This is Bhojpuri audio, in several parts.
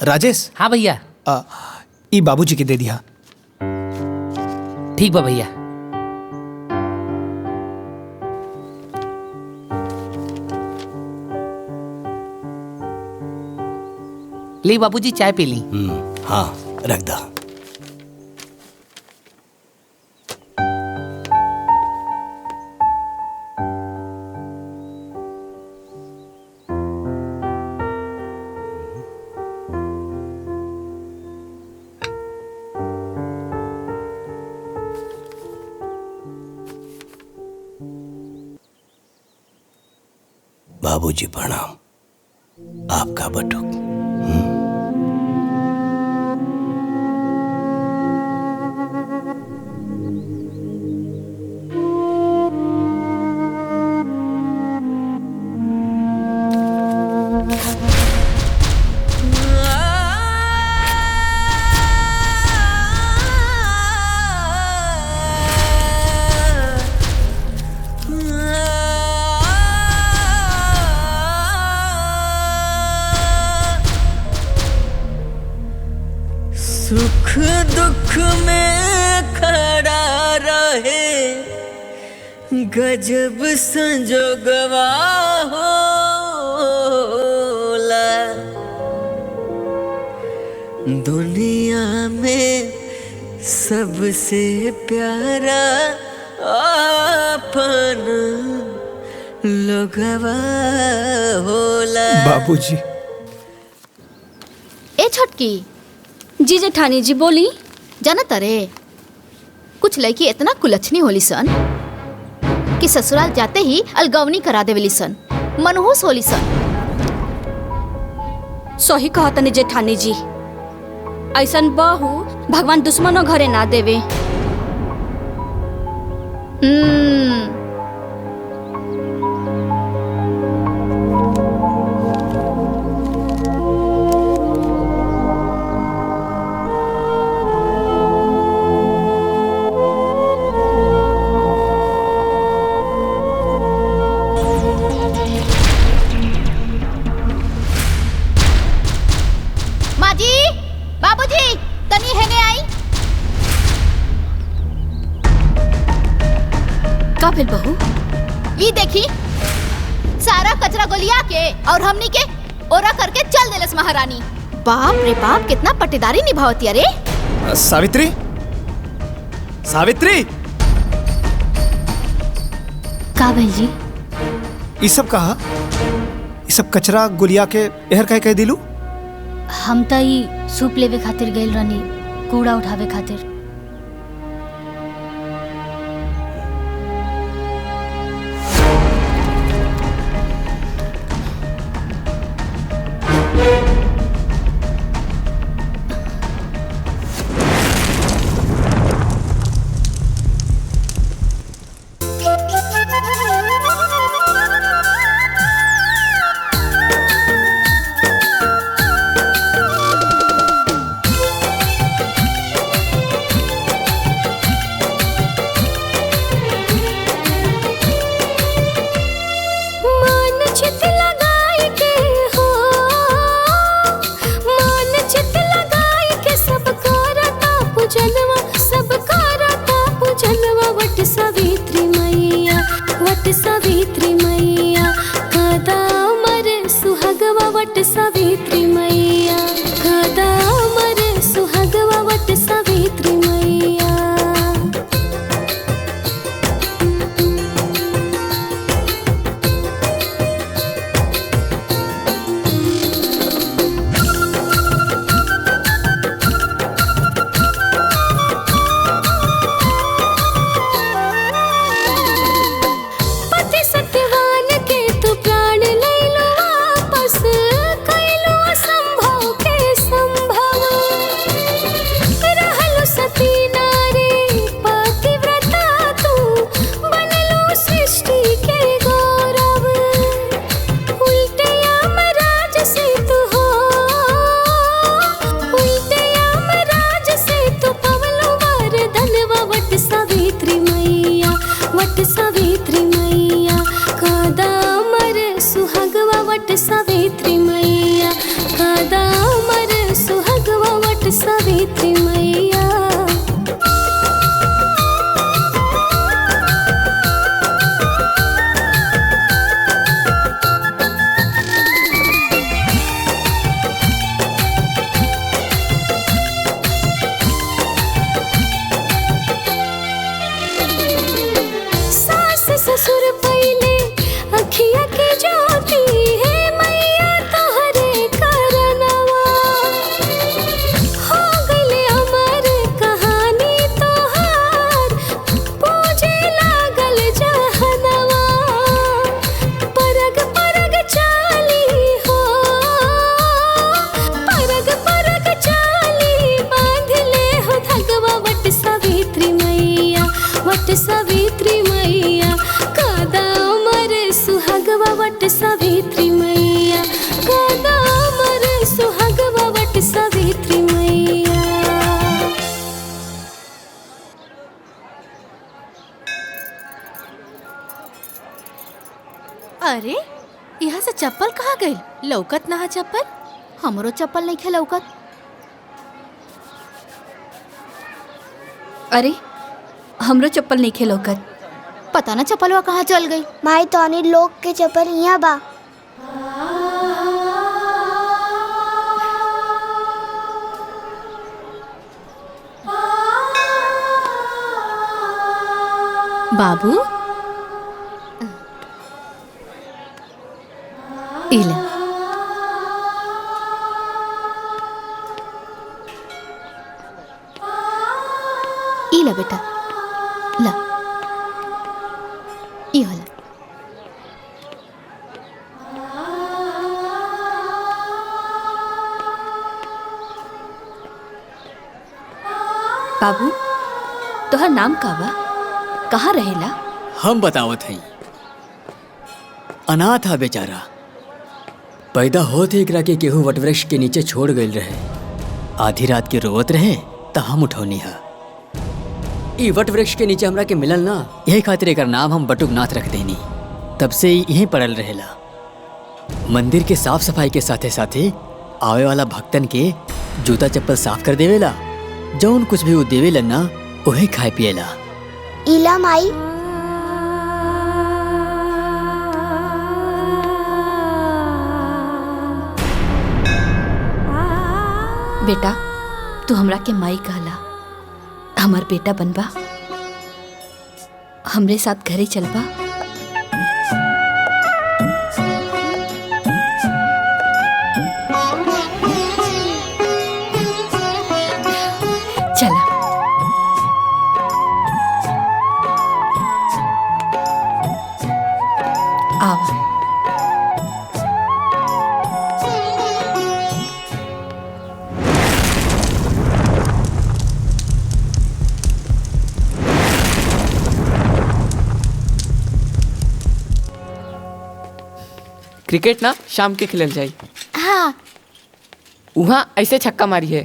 राजेश। हाँ भैया। ई बाबूजी के दे दिया। ठीक बा भैया। ली बाबूजी चाय पी ली। हाँ रख दा। बाबूजी प्रणाम। आपका बटुक। सुख दुख में खड़ा रहे गजब संजोगवा होला। दुनिया में सबसे प्यारा अपन लोगवा होला। बाबूजी। ए छोटकी जी जेठानी जी बोली। जाना तारे कुछ लड़की इतना कुलच्छनी होली सन कि ससुराल जाते ही अलगवनी करा देवेली सन, मनहूस होली सन। सही कहा तनी जेठानी जी, ऐसन बहू भगवान दुश्मनों घरे ना देवे। का फिर बहू? ये देखी सारा कचरा गोलिया के और हमनी के ओरा करके चल देलस महारानी। बाप रे बाप कितना पट्टेदारी निभावती अरे। सावित्री, सावित्री। का भैल जी? ये सब कहा? ये सब कचरा गुलिया के एहर कहे कह दिलू? हम त ई सूप लेवे खातिर गइल रहनी, कूड़ा उठावे खातिर। गईले अखिया के ज्योति है मैया तोहरे करनवा हो गईले अमर कहानी तोहार पूजे लागल जहनवा परग परग चाली हो परग परग चाली बांध ले हो धगवा वट सावित्री मैया कादा अमर सुहागवा वट सावित्री मैया कादा अमर सुहागवा वट सावित्री मैया। अरे यहाँ से चप्पल कहाँ गई? लौकत ना चप्पल? हमरो चप्पल नहीं खे लौकत। अरे हमरो चप्पल नहीं खे लौकत। पता ना चप्पलवा कहाँ चल गई। माई तोनी लोग के चप्पल यहाँ बा। बाबू इला इला बेटा ला ई होला। बाबू तोहर नाम का बा? कहाँ रहेला? हम बतावत हई। अनाथ हा बेचारा। पैदा होते एकरा के केहू वटवृक्ष के नीचे छोड़ गईल रहे। आधी रात के रोवत रहे त हम उठौनी हा। ई वटवृक्ष के नीचे हमरा के मिलल ना, यही खातिर एकर नाम हम बटुकनाथ रख देनी। तब से यहीं पड़ल रहेला। मंदिर के साफ सफाई के साथे साथे आवे वाला भक्तन के जूता चप्पल साफ कर देवेला। जौन कुछ भी वो देवेला ना वही खाए पिएला। इला माई बेटा तू हमरा के माई कहला, हमार बेटा बनबा, हमरे साथ घरे चलबा। चला आवा। क्रिकेट ना शाम के खेलल जाई। हाँ वहाँ ऐसे छक्का मारी है।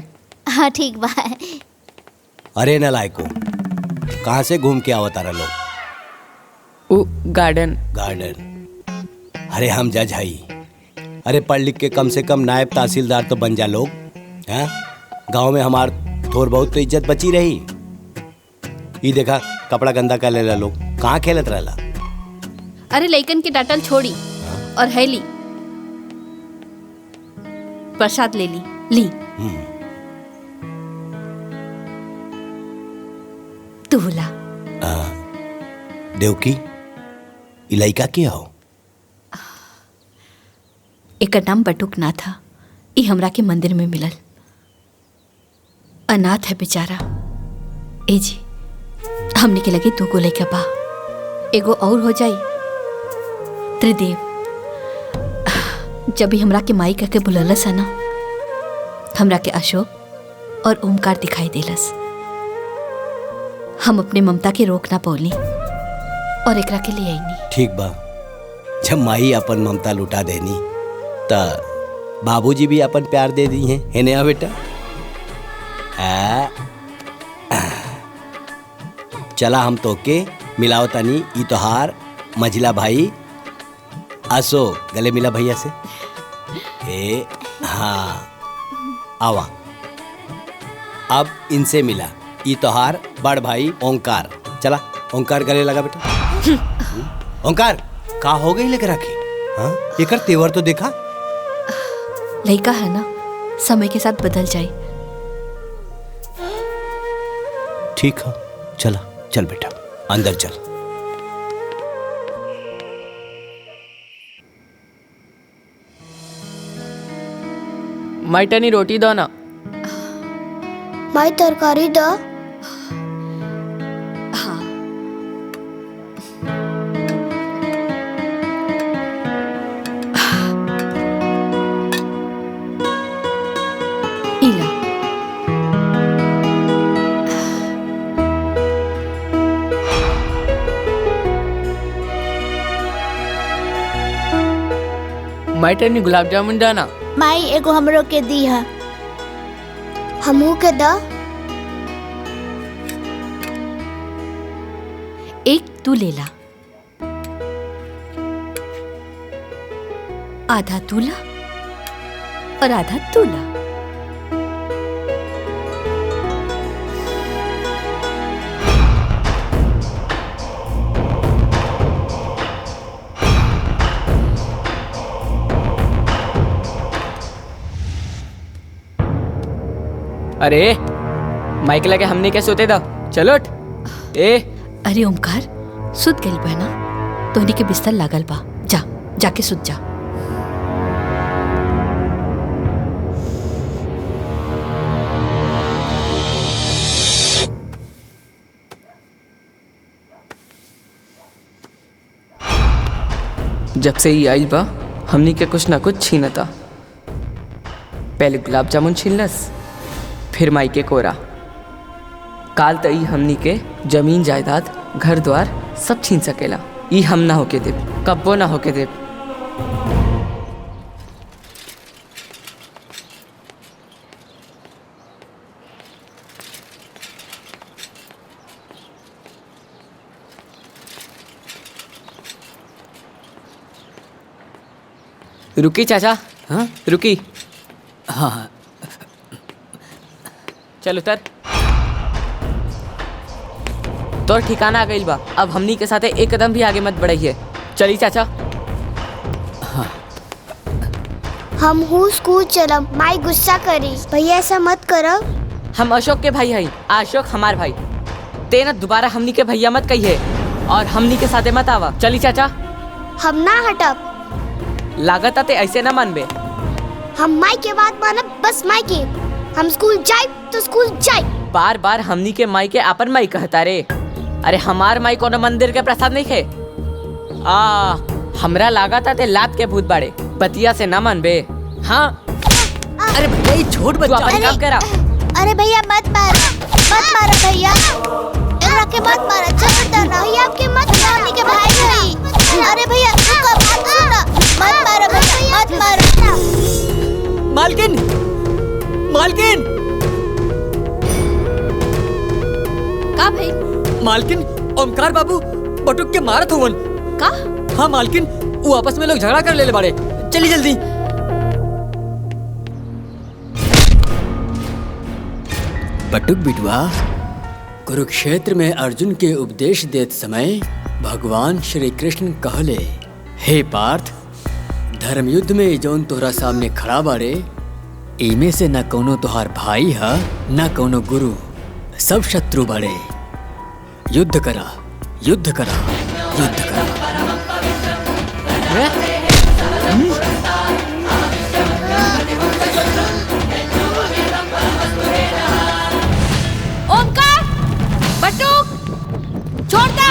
हाँ ठीक बा। अरे नलायको, कहाँ से घूम के आवत तारा लोग? वो गार्डन। अरे हम जज हई। अरे पढ़ लिख के कम से कम नायब तहसीलदार तो बन जा लोग। हैं? गांव में हमार थोड़ बहुत तो इज्जत बची रही। ये देखा कपड़ा गंदा कर लेला लोग। कहाँ खेलत रहला? अरे लइकन के डांटल छोड़ी और है ली प्रसाद ले ली। तू ला। देवकी इलाइका के हो? एकर नाम बटुकनाथ था। ई हमरा के मंदिर में मिलल। अनाथ है बेचारा। ए जी हमने के लगे 2 गो लइका बा, एगो और हो जाई। त्रिदेव जब भी हमरा के माई कह के बुललस है ना, हमरा के अशोक और ओमकार दिखाई देलस। हम अपने ममता के रोक ना पौली और एकरा के लिए आईनी। ठीक बा, जब माई अपन ममता लुटा देनी त बाबूजी भी अपन प्यार दे दी हैं। है नया बेटा? चला हम तो के मिलाओ तनी। ई तोहार मझिला भाई अशोक, गले मिला भैया से। ए हाँ आवा। अब इनसे मिला। ई तोहार बड़ भाई ओंकार। चला ओंकार गले लगा बेटा। ओंकार का हो गई लेकर रखे? हाँ एकर तेवर तो देखा। लइका है ना, समय के साथ बदल जाए। ठीक है चला, चल बेटा अंदर चल। माई टनी रोटी दो ना। माई तरकारी द। हाँ इला माई टनी गुलाब जामुन दो ना। माई एगो हमरो के दी है। हमू के द। एक तू ले ला, आधा तू ला और आधा तू ला। अरे माइक लगे हमने क्या सोते दो, चलो उठ। ए अरे ओमकार, सुत गइल बा ना, तोहनी के बिस्तर लागल बा, जा जाके सुत जा। जब से ही आई बा हमनी के कुछ ना कुछ छीनता। पहले गुलाब जामुन छीनलस, फिर माई के कोरा। काल तई हमनी के जमीन जायदाद घर द्वार सब छीन सकेला। ई हम ना होके देव, कब्बो ना होके देव। रुकी चाचा। हाँ रुकी। हाँ हाँ चल उतर। तोर ठिकाना आ गइल बा, अब हमनी के साथे एक कदम भी आगे मत बढ़ाइए। चली चाचा। हम हूँ स्कूल चलम। माई गुस्सा करी। भैया ऐसा मत करो। हम अशोक के भाई हई, अशोक हमार भाई। ते ना दोबारा हमनी के भैया मत कहिए और हमनी के साथे मत आवा। चली चाचा। हम ना हटब। लागत आते ऐसे ना मानबे। हम माई के बात मानब, बस माई के। हम स्कूल जाए तो स्कूल जाए। बार बार हमनी के माई के आपन माई कहता रे। अरे हमार माई कोनो मंदिर के प्रसाद नहीं खे। हमरा लागत आते लात के भूत बाड़े, बतिया से ना मानबे। हाँ अरे भैया ये छोड़ तू बच्चा। अपन काम करा। अरे भैया मत मारो भैया। इमरा के मत मारो, छोड़ दो। भैया आपके मत मारने के भाई नहीं। अरे भैया रुको, बात सुनो। मत मारो भैया, मत मारो। मालकिन, मालकिन, का भाई? मालकिन, ओमकार बाबू बटुक के मारत होवन। का? हाँ मालकिन, वो आपस में लोग झगड़ा कर ले बाड़े। चली जल्दी। बटुक बिटवा, कुरुक्षेत्र में अर्जुन के उपदेश देत समय भगवान श्री कृष्ण कहले, हे पार्थ, धर्म युद्ध में जौन तोहरा सामने खड़ा बाड़े, इमे से न कोनो तोहार भाई है न कोनो गुरु, सब शत्रु बाड़े। युद्ध करा, युद्ध करा, युद्ध करा। ओमकार, बटुक, छोड़ दा,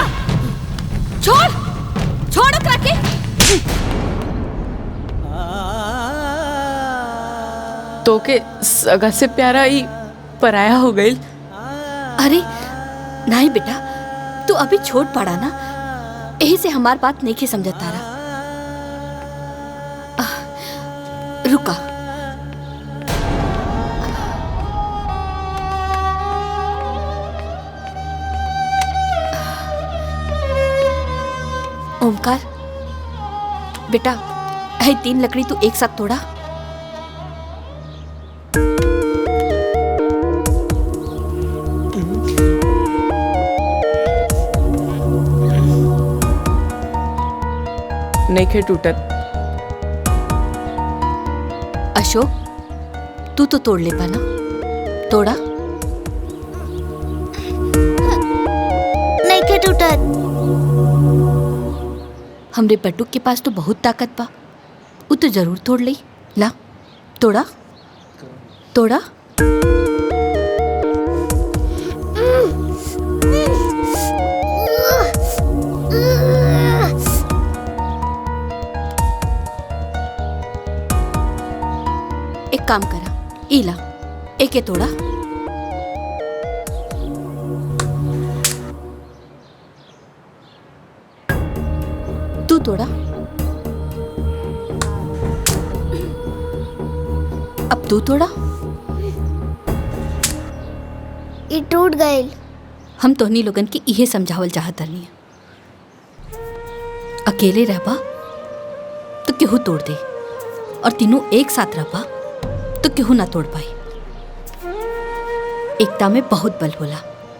छोड़, छोड़ ओकरा के। तो के सगा से प्यारा ही पराया हो गई। अरे नहीं बेटा, तू अभी छोट पड़ा ना, यही से हमार बात नहीं की समझता रहा। रुका। ओमकार बेटा, है 3 लकड़ी तू एक साथ तोड़ा। नहीं खे टूटत। अशोक, तू तो तोड़ ले पाना, तोड़ा। नहीं के टूटत। हमरे बटुक के पास तो बहुत ताकत बा, वो तो जरूर तोड़ ली। ला, तोड़ा। तोड़ा? एक काम करा, इला एके तोड़ा। तू तोड़ा। अब तू तोड़ा। ये टूट गए। हम तोहनी लोगन के इहे समझावल चाहत हनी, अकेले रहबा तो केहू तोड़ दे, और तीनों एक साथ रहबा तो केहू ना तोड़ पाई। एकता में बहुत बल होला,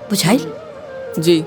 बुझाइल? जी।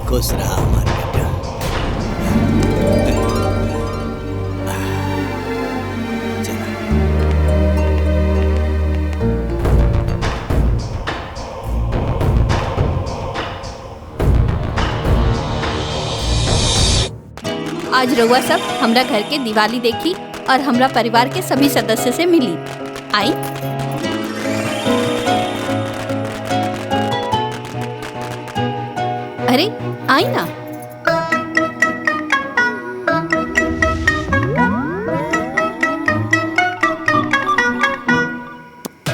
खुश रहा हमारा बेटा। चला। आज रउआ सब हमरा घर के दिवाली देखी और हमरा परिवार के सभी सदस्य से मिली। आई अरे आई ना।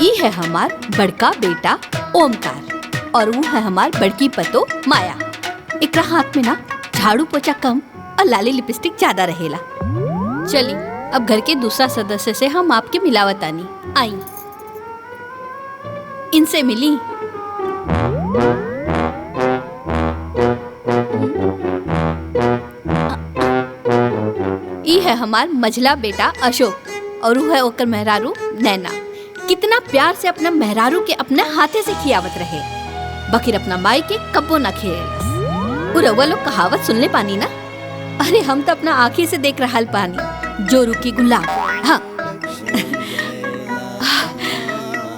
ई है हमार बड़का बेटा ओमकार और वो है हमार बड़की पतो माया। एकरा हाथ में ना झाड़ू पोछा कम और लाली लिपस्टिक ज्यादा रहेला। चली अब घर के दूसरा सदस्य से हम आपके मिलावतानी। आई इनसे मिली। ई है हमार मझला बेटा अशोक और वो है ओकर मेहरारू नैना। कितना प्यार से अपना मेहरारू के अपने हाथे से खियावत रहे, बकिर अपना माई के कब्बो न खिएलस। रउआ लोग कहावत सुनले पानी ना? अरे हम तो अपना आँखी से देख रहा पानी। जो रुकी गुलाब। हाँ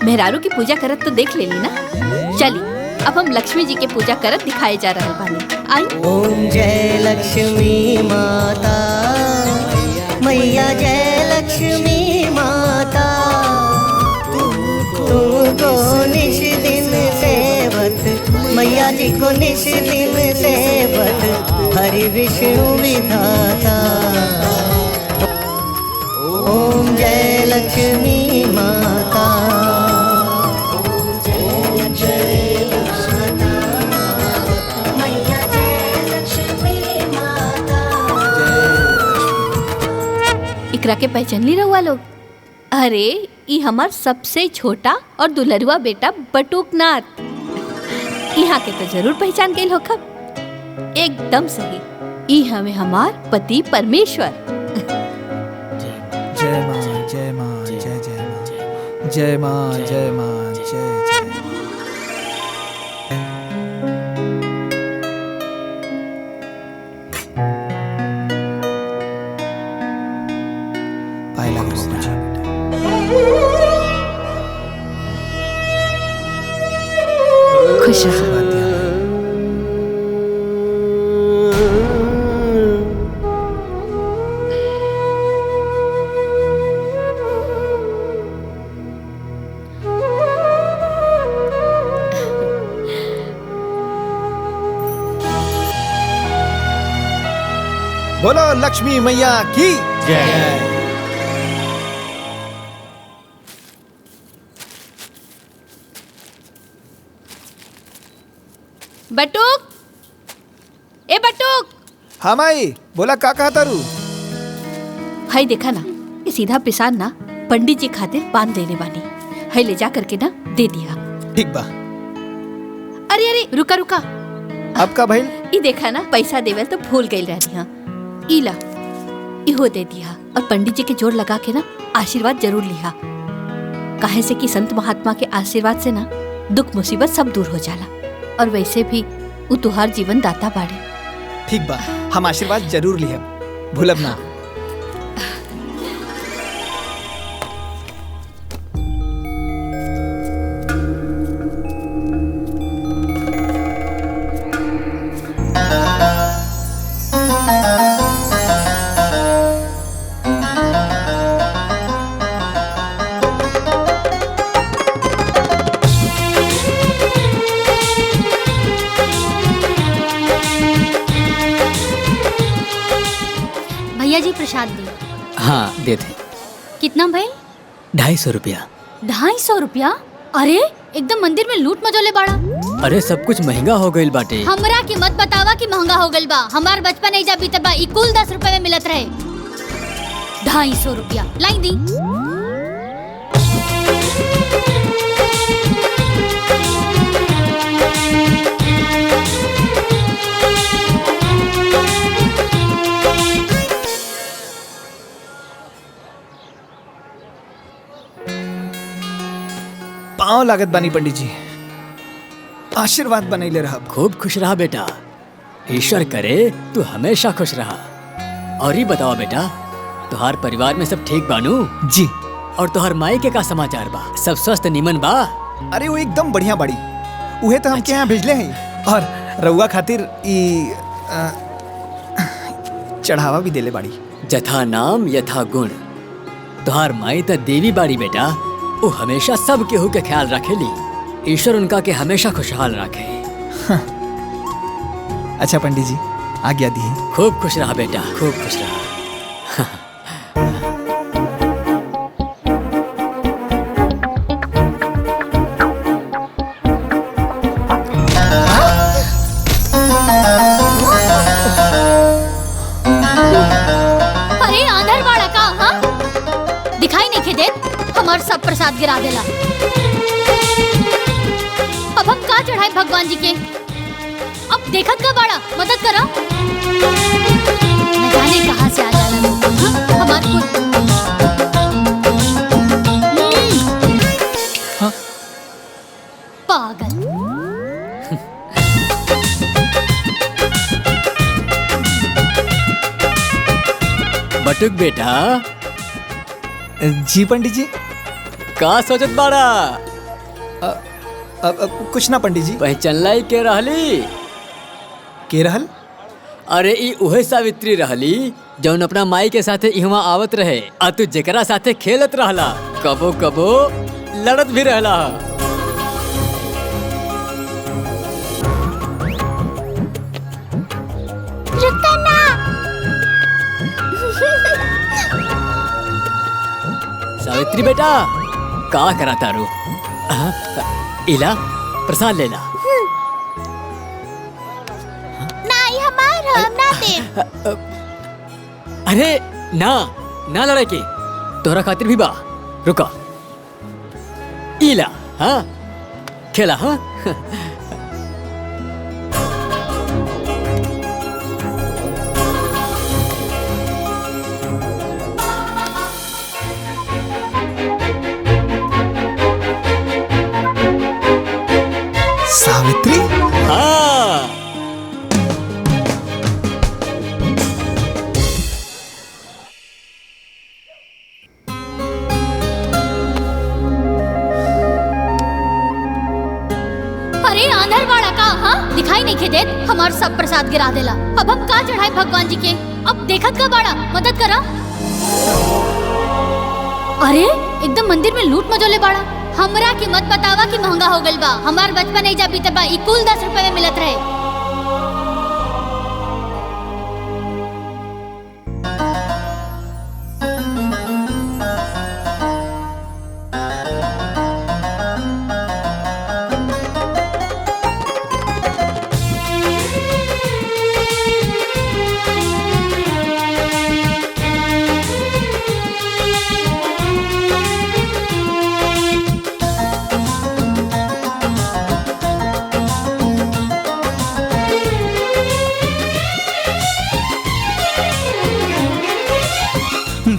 मेहरारू की पूजा करत तो देख लेली ना। चली अब हम लक्ष्मी जी के पूजा करत दिखाए जा रहे पानी। आई। ओम जय लक्ष्मी माता, मैया जय लक्ष्मी माता, तुमको निश दिन सेवत, मैया जी को निश दिन सेवत, हरि विष्णु विधाता। ओम जय लक्ष्मी माता। इकरा के पहचान ली रहुआ लोग? अरे ई हमार सबसे छोटा और दुलरुआ बेटा बटुकनाथ। यहाँ के तो जरूर पहचान गए हो। एकदम सही, ई हमें हमार पति परमेश्वर। जय माँ जय माँ जय जय माँ जय माँ जय माँ जय जय। पाए लगो मुझे। खुश रहो। बोलो लक्ष्मी मैया की जय। बटुक, ए बटुक। हाँ माई बोला का कहा तारू? हाय देखा ना, ये सीधा पिसान ना पंडित जी खातिर बांध देने वाली। हाय ले जा करके ना दे दिया। ठीक बा। अरे अरे रुका रुका। अब का भाई? ई देखा ना पैसा देवल तो भूल गई रहनी। हाँ इला इहो दे दिया और पंडित जी के जोड़ लगा के ना आशीर्वाद जरूर लिया। काहे से कि संत महात्मा के आशीर्वाद से ना दुख मुसीबत सब दूर हो जाला। और वैसे भी वो तुहार जीवन दाता बाड़े। ठीक बा, हम आशीर्वाद जरूर लिहब, भूलब ना। भैया जी प्रसाद दी। हाँ दे दे। कितना भाई? 250 रुपया। 250 रुपया? अरे एकदम मंदिर में लूट मचोले बाड़ा। अरे सब कुछ महंगा हो गईल बाटे। हमरा की मत बतावा कि महंगा हो गईल बा। हमार बचपन एजा बीतल बा, ई कुल 10 रुपए में मिलत रहे। 250 रुपया लाई दी। पाँव लागत बानी पंडित जी, आशीर्वाद बनैले रहब। खूब खुश रहा बेटा, ईश्वर करे तू हमेशा खुश रहा। और ही बताओ बेटा, तुहार परिवार में सब ठीक बानू? जी। और तुहार माई के का समाचार बा? सब स्वस्थ निमन बा? अरे वो एकदम बढ़िया बाड़ी, उहे तो हमके यहाँ भेजले हैं। और रउआ खातिर ई चढ़ावा भी देले बाड़ी। जथा नाम यथा गुण। तुहार माई तो देवी बाड़ी बेटा, वो हमेशा सब केहू के ख्याल रखेली। ईश्वर उनका के हमेशा खुशहाल रखे। अच्छा पंडित जी, आज्ञा दी। खूब खुश रहा बेटा, खूब खुश रहा। का हाँ? दिखाई नहीं खे देत हमार सब प्रसाद गिरा देला। अब हम का चढ़ाए भगवान जी के? अब देखत का बाड़ा मदद करा। न जाने कहाँ से आ जाला लोग हाँ? हमार कुल पागल। बटुक बेटा जी पंडित जी। का सोचत बाड़ा? कुछ ना पंडित जी। पहचानलाई के रहली? के रहल? अरे ई उहे सावित्री रहली जौन अपना माई के साथे इहवा आवत रहे आ तू जेकरा साथे खेलत रहला, कबो कबो लड़त भी रहला। रुको ना। सावित्री बेटा का करा तारू? इला प्रसाद लेला। नहीं हमार हम ना दे। अरे ना ना लड़ाई के तोहरा खातिर भी बा। रुका इला हाँ खेला हाँ। सावित्री? हाँ अरे आंधर बाड़ा का हाँ? दिखाई नहीं खे देत हमार सब प्रसाद गिरा देला। अब हम का चढ़ाए भगवान जी के? अब देखत का बाड़ा मदद करा। अरे एकदम मंदिर में लूट मचोले बाड़ा। हमरा की मत बतावा कि महंगा हो गइल बा। हमार बचपन एजा बीते बा। ई कुल 10 रुपए में मिलत रहे।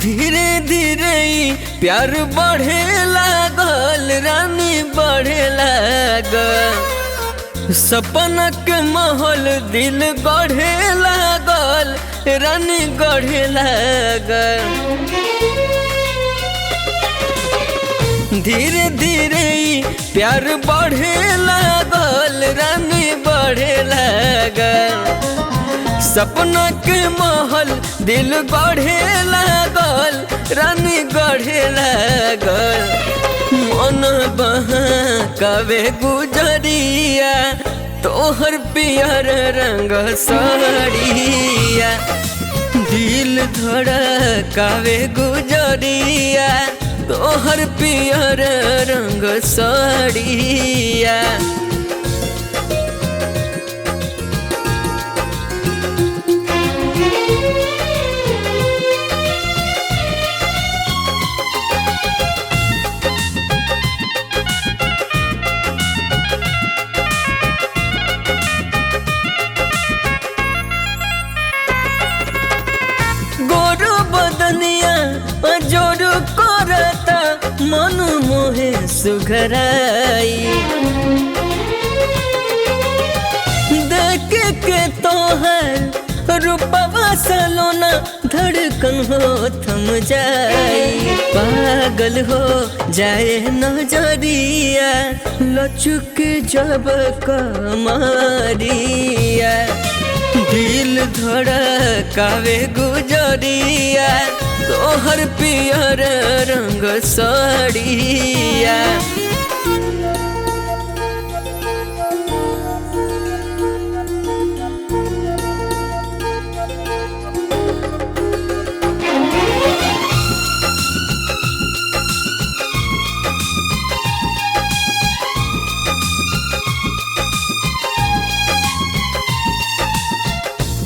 धीरे धीरे प्यार बढ़े लागल रानी बढ़े लागल। सपना के महल दिल गढ़े लागल रानी गढ़े लागल। धीरे धीरे प्यार बढ़े लागल रानी बढ़े लागल। सपना के महल दिल गढ़े लागल रानी गढ़े लागल। मन बहकावे गुजरिया तोहर पियर रंग साड़िया। दिल धड़कावे गुजरिया तोहर पियर रंग साड़िया। जोर करता मन मोहे सुघराई। देख के तोहर रूपवा सलोना धड़कन हो थम जाई। पागल हो जाए नजरिया लचुक जब कमरिया। दिल धड़कावे गुजरिया तोहर पियर रंग साड़िया।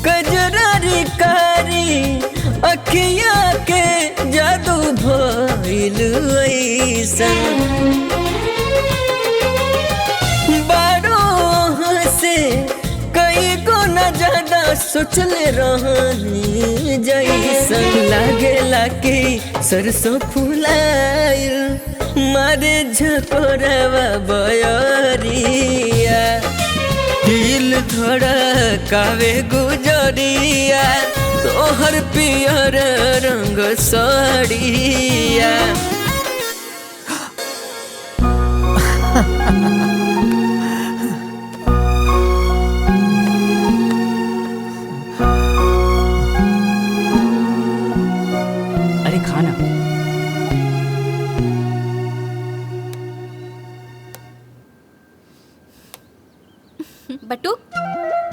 गजरारी कारी अखिया के जैसन बारों से कई गुना ज्यादा सोचले रहनी जैसन लागेला कि सरसों फुलाइल मारे झकोरवा बयरिया दिल धड़कावे गुजरिया तोहर पियर रंग साड़िया अरे खाना बटू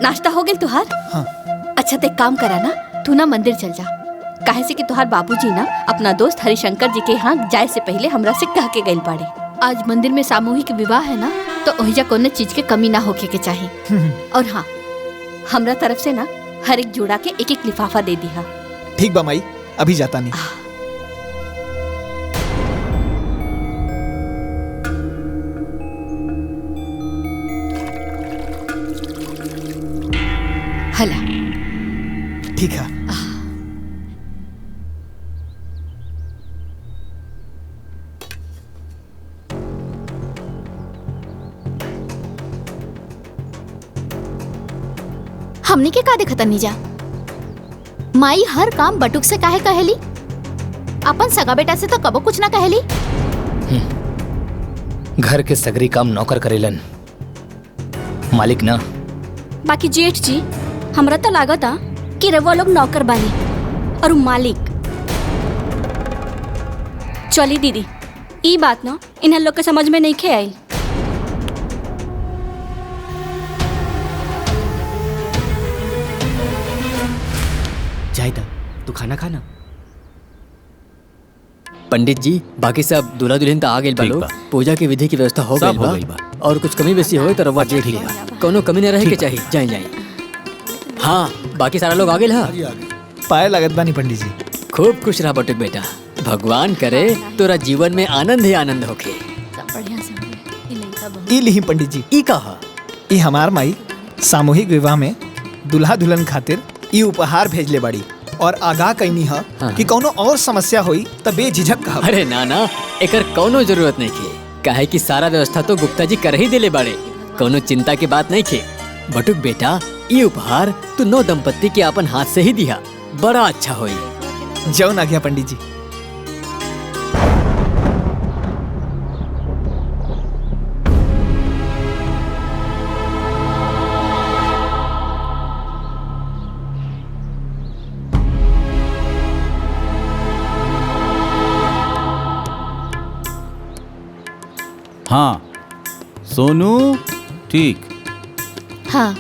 नाश्ता हो गेल तुहार? हाँ। अच्छा तो एक काम करा ना, तू ना मंदिर चल जा। काहे से कि तुहार बाबूजी ना अपना दोस्त हरिशंकर जी के यहाँ जाए से पहले हमरा से कह के गइल बाड़े। आज मंदिर में सामूहिक विवाह है ना, तो ओहिजा कोनो चीज के कमी ना होके के चाहिए। और हाँ, हमरा तरफ से ना हर एक जोड़ा के एक एक लिफाफा दे दिया। ठीक बा माई, अभी जाता नहीं। हला ठीक है। हमने के का देखता नहीं जा। माई हर काम बटुक से काहे कहेली? अपन सगा बेटा से तो कबो कुछ ना कहेली। घर के सगरी काम नौकर करेलन, मालिक ना। बाकी जेठ जी, हमरा तो लागता कि रवा लोग नौकर बानी और उ मालिक। चली दीदी, ई बात ना इन्हें लोग के समझ में नहीं खे आई। जाहिदा, तू खाना खाना। पंडित जी, बाकी सब दूल्हा दुल्हन तो आ गए बालो। पूजा की विधि की व्यवस्था हो गई बा। और कुछ कमी बेसी हो तो रवा देख लिया, कोनो कमी न रहे के चाहिए। जाए जाए। हाँ, बाकी सारा लोग आ गए। हाँ, पाए लागत बानी पंडित जी। खूब खुश रहा बटुक बेटा, भगवान करे तोरा जीवन में आनंद ही आनंद होके। ई लिही पंडित जी। ई कहा? ई हमार माई सामूहिक विवाह में दुल्हा दुल्हन खातिर ई उपहार भेजले बाड़ी और आगाह कईनी है कि कोनो और समस्या होई त बेझिझक कहा। अरे ना ना, एकर कोनो जरूरत नहीं खे। काहे कि सारा व्यवस्था तो गुप्ता जी कर ही दिले बाड़े, कोनो चिंता की बात नहीं खे। बटुक बेटा, ये उपहार तू नौ दंपत्ति के अपन हाथ से ही दिया, बड़ा अच्छा होई। जौन आ गया पंडित जी। हाँ सोनू, ठीक। हाँ।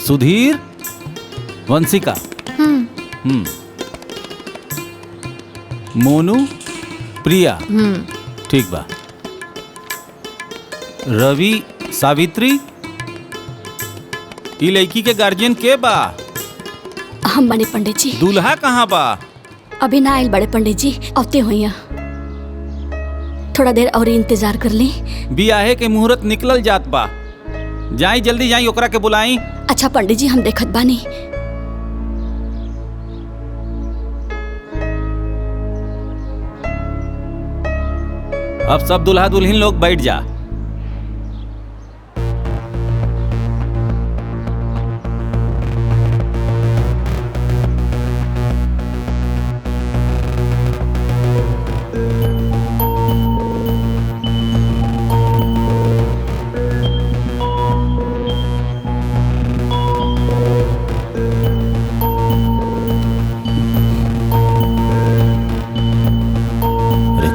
सुधीर, वंशिका। मोनू, प्रिया। ठीक बा। रवि, सावित्री। ई लड़की के गार्जियन के बा? हम बने पंडित जी। दूल्हा कहाँ बा? अभी ना आइल बड़े पंडित जी, औते हुई। थोड़ा देर और इंतजार कर ली। बियाहे के मुहूर्त निकलल जात बा, जाई जल्दी जाई, ओकरा के बुलाई। अच्छा पंडित जी, हम देखत बानी। अब सब दुल्हा दुल्हन लोग बैठ जा।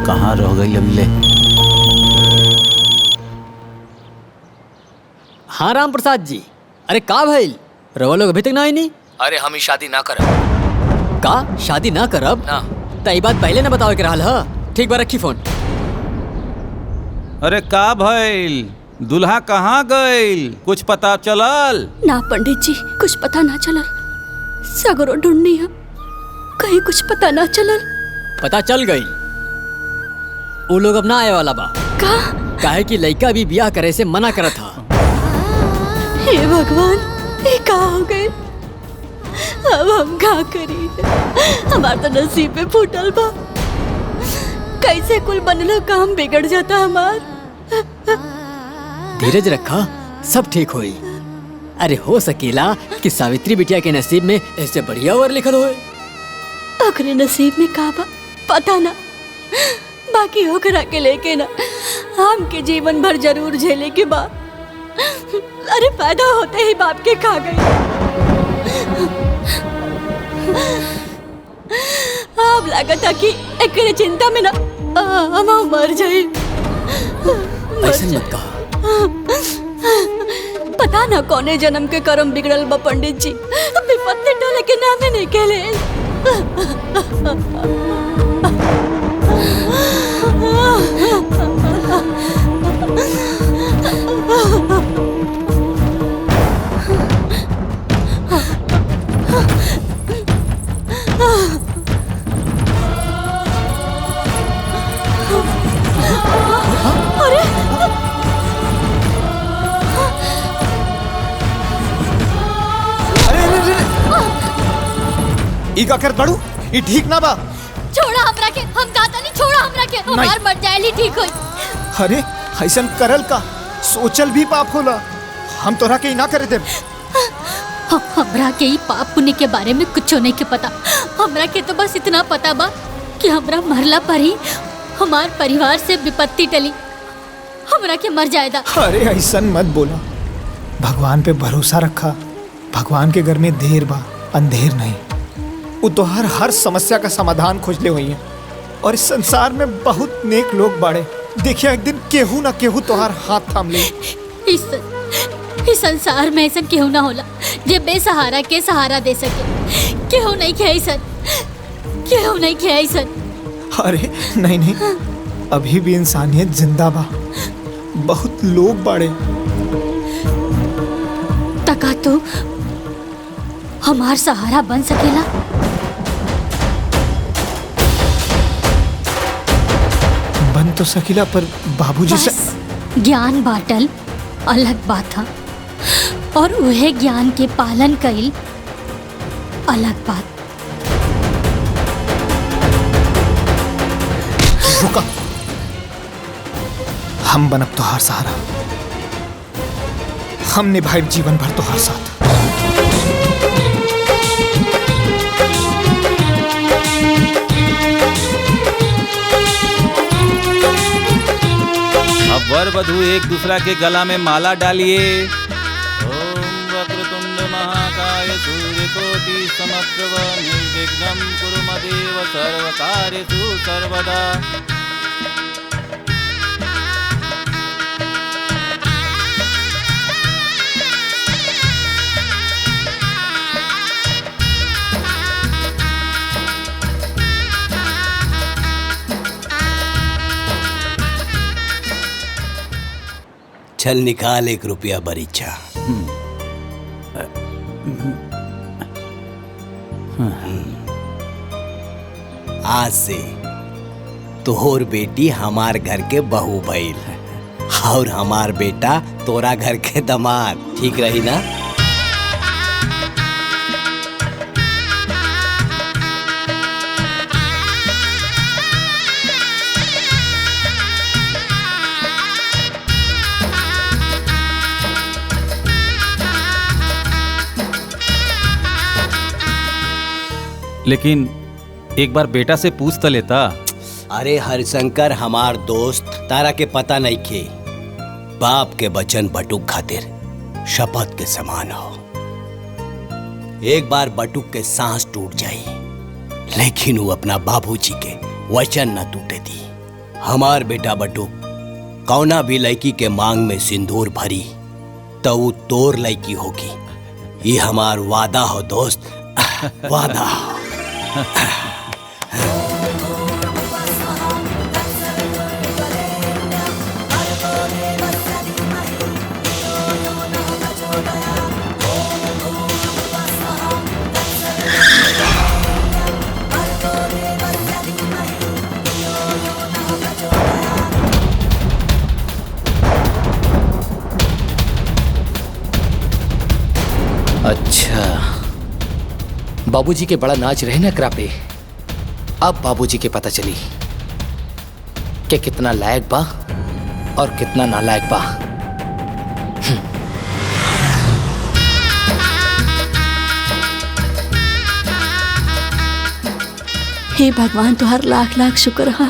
कहाँ रह गई अगले? हाँ राम प्रसाद जी, अरे का भइल? रवा लोग अभी तक ना आई नहीं? अरे हम शादी ना करब। का शादी ना करब? ना। तई बात पहले ना बतावे के रहल ह। ठीक बा, रखी फोन। अरे का भइल? दुल्हा कहाँ गइल? कुछ पता चलल? ना पंडित जी, कुछ पता ना चलल। सगरो ढूंढनी है, कहीं कुछ पता ना चलल। पता चल गई। वो लोग अब ना आए वाला बा। काहे कि लड़का भी ब्याह करे से मना करा था। हे भगवान, ये का हो गए? अब हम का करी? हमार तो नसीब में फूटल बा। कैसे कुल बनलो काम बिगड़ जाता हमार। धीरज रखा, सब ठीक होई। अरे हो सकेला कि सावित्री बिटिया के नसीब में ऐसे बढ़िया वर लिखल होए। ओकरे नसीब में का बा पता ना, बाकी ओकरा के लेके ना हम के जीवन भर जरूर झेले के बा। अरे पैदा होते ही बाप के खा गई। अब लागत कि एकरे चिंता में ना हम मर जाए। ऐसे मत कहा। पता ना कौने जन्म के कर्म बिगड़ल बा पंडित जी। विपत्ति टोले के नामे नहीं कहले। ई का कर बड़ू, ई ठीक ना बा। छोड़ा हमरा के, हम कहता नहीं छोड़ा हमरा के। हमार मर जाए ठीक होई। अरे ऐसन करल का सोचल भी पाप होला। हम तोरा के ई ना करे दे। हमरा के ई पाप पुण्य के बारे में कुछ नहीं के पता। हमरा के तो बस इतना पता बा कि हमरा मरला पर ही हमार परिवार से विपत्ति टली। हमरा के मर जाएदा। अरे ऐसन मत बोला, भगवान पे भरोसा रखा। भगवान के घर में देर बा, अंधेर नहीं। वो तोहर हर समस्या का समाधान खोजले हुई है। और इस संसार में बहुत नेक लोग बाड़े। देखिए एक दिन केहू ना केहू तोहर हाथ थाम ले। इस संसार में ऐसा केहू ना होला जे बेसहारा के सहारा दे सके। केहू नहीं खे ऐसा, केहू नहीं खे ऐसा। अरे नहीं नहीं, अभी भी इंसानियत जिंदा बा। बहुत लोग बाड़े। तका तो हमार सहारा बन सकेला। बन तो सकेला, पर बाबूजी से ज्ञान बाटल अलग बात था और उहे ज्ञान के पालन कईल अलग बात। रुका, हम बनब तोहार सहारा। हम निभाए जीवन भर तोहार साथ। अब वर वधू एक दूसरा के गला में माला डालिए। ओम वक्रतुंड महाकाय सूर्यकोटि समप्रभ निर्विघ्नं कुरु मदेव सर्वकार्येषु सर्वदा। चल निकाल 1 रुपया बरीचा। आज से तोहर बेटी हमार घर के बहू भइल और हमार बेटा तोरा घर के दामाद। ठीक रही ना? लेकिन एक बार बेटा से पूछ तो लेता। अरे हरिशंकर हमार दोस्त, तारा के पता नहीं खे। बाप के वचन बटुक खातिर शपथ के समान हो। एक बार बटुक के सांस टूट जाई, लेकिन वो अपना बाबूजी के वचन न टूटे दी। हमार बेटा बटुक कौना भी लड़की के मांग में सिंदूर भरी तो वो तोर लड़की होगी। ये हमार वादा हो दोस्त, वादा। बाबूजी के बड़ा नाच रहे न एकरा पे। अब बाबूजी के पता चली कि कितना लायक बा और कितना नालायक बा। हे भगवान तुहार लाख लाख शुक्र हा।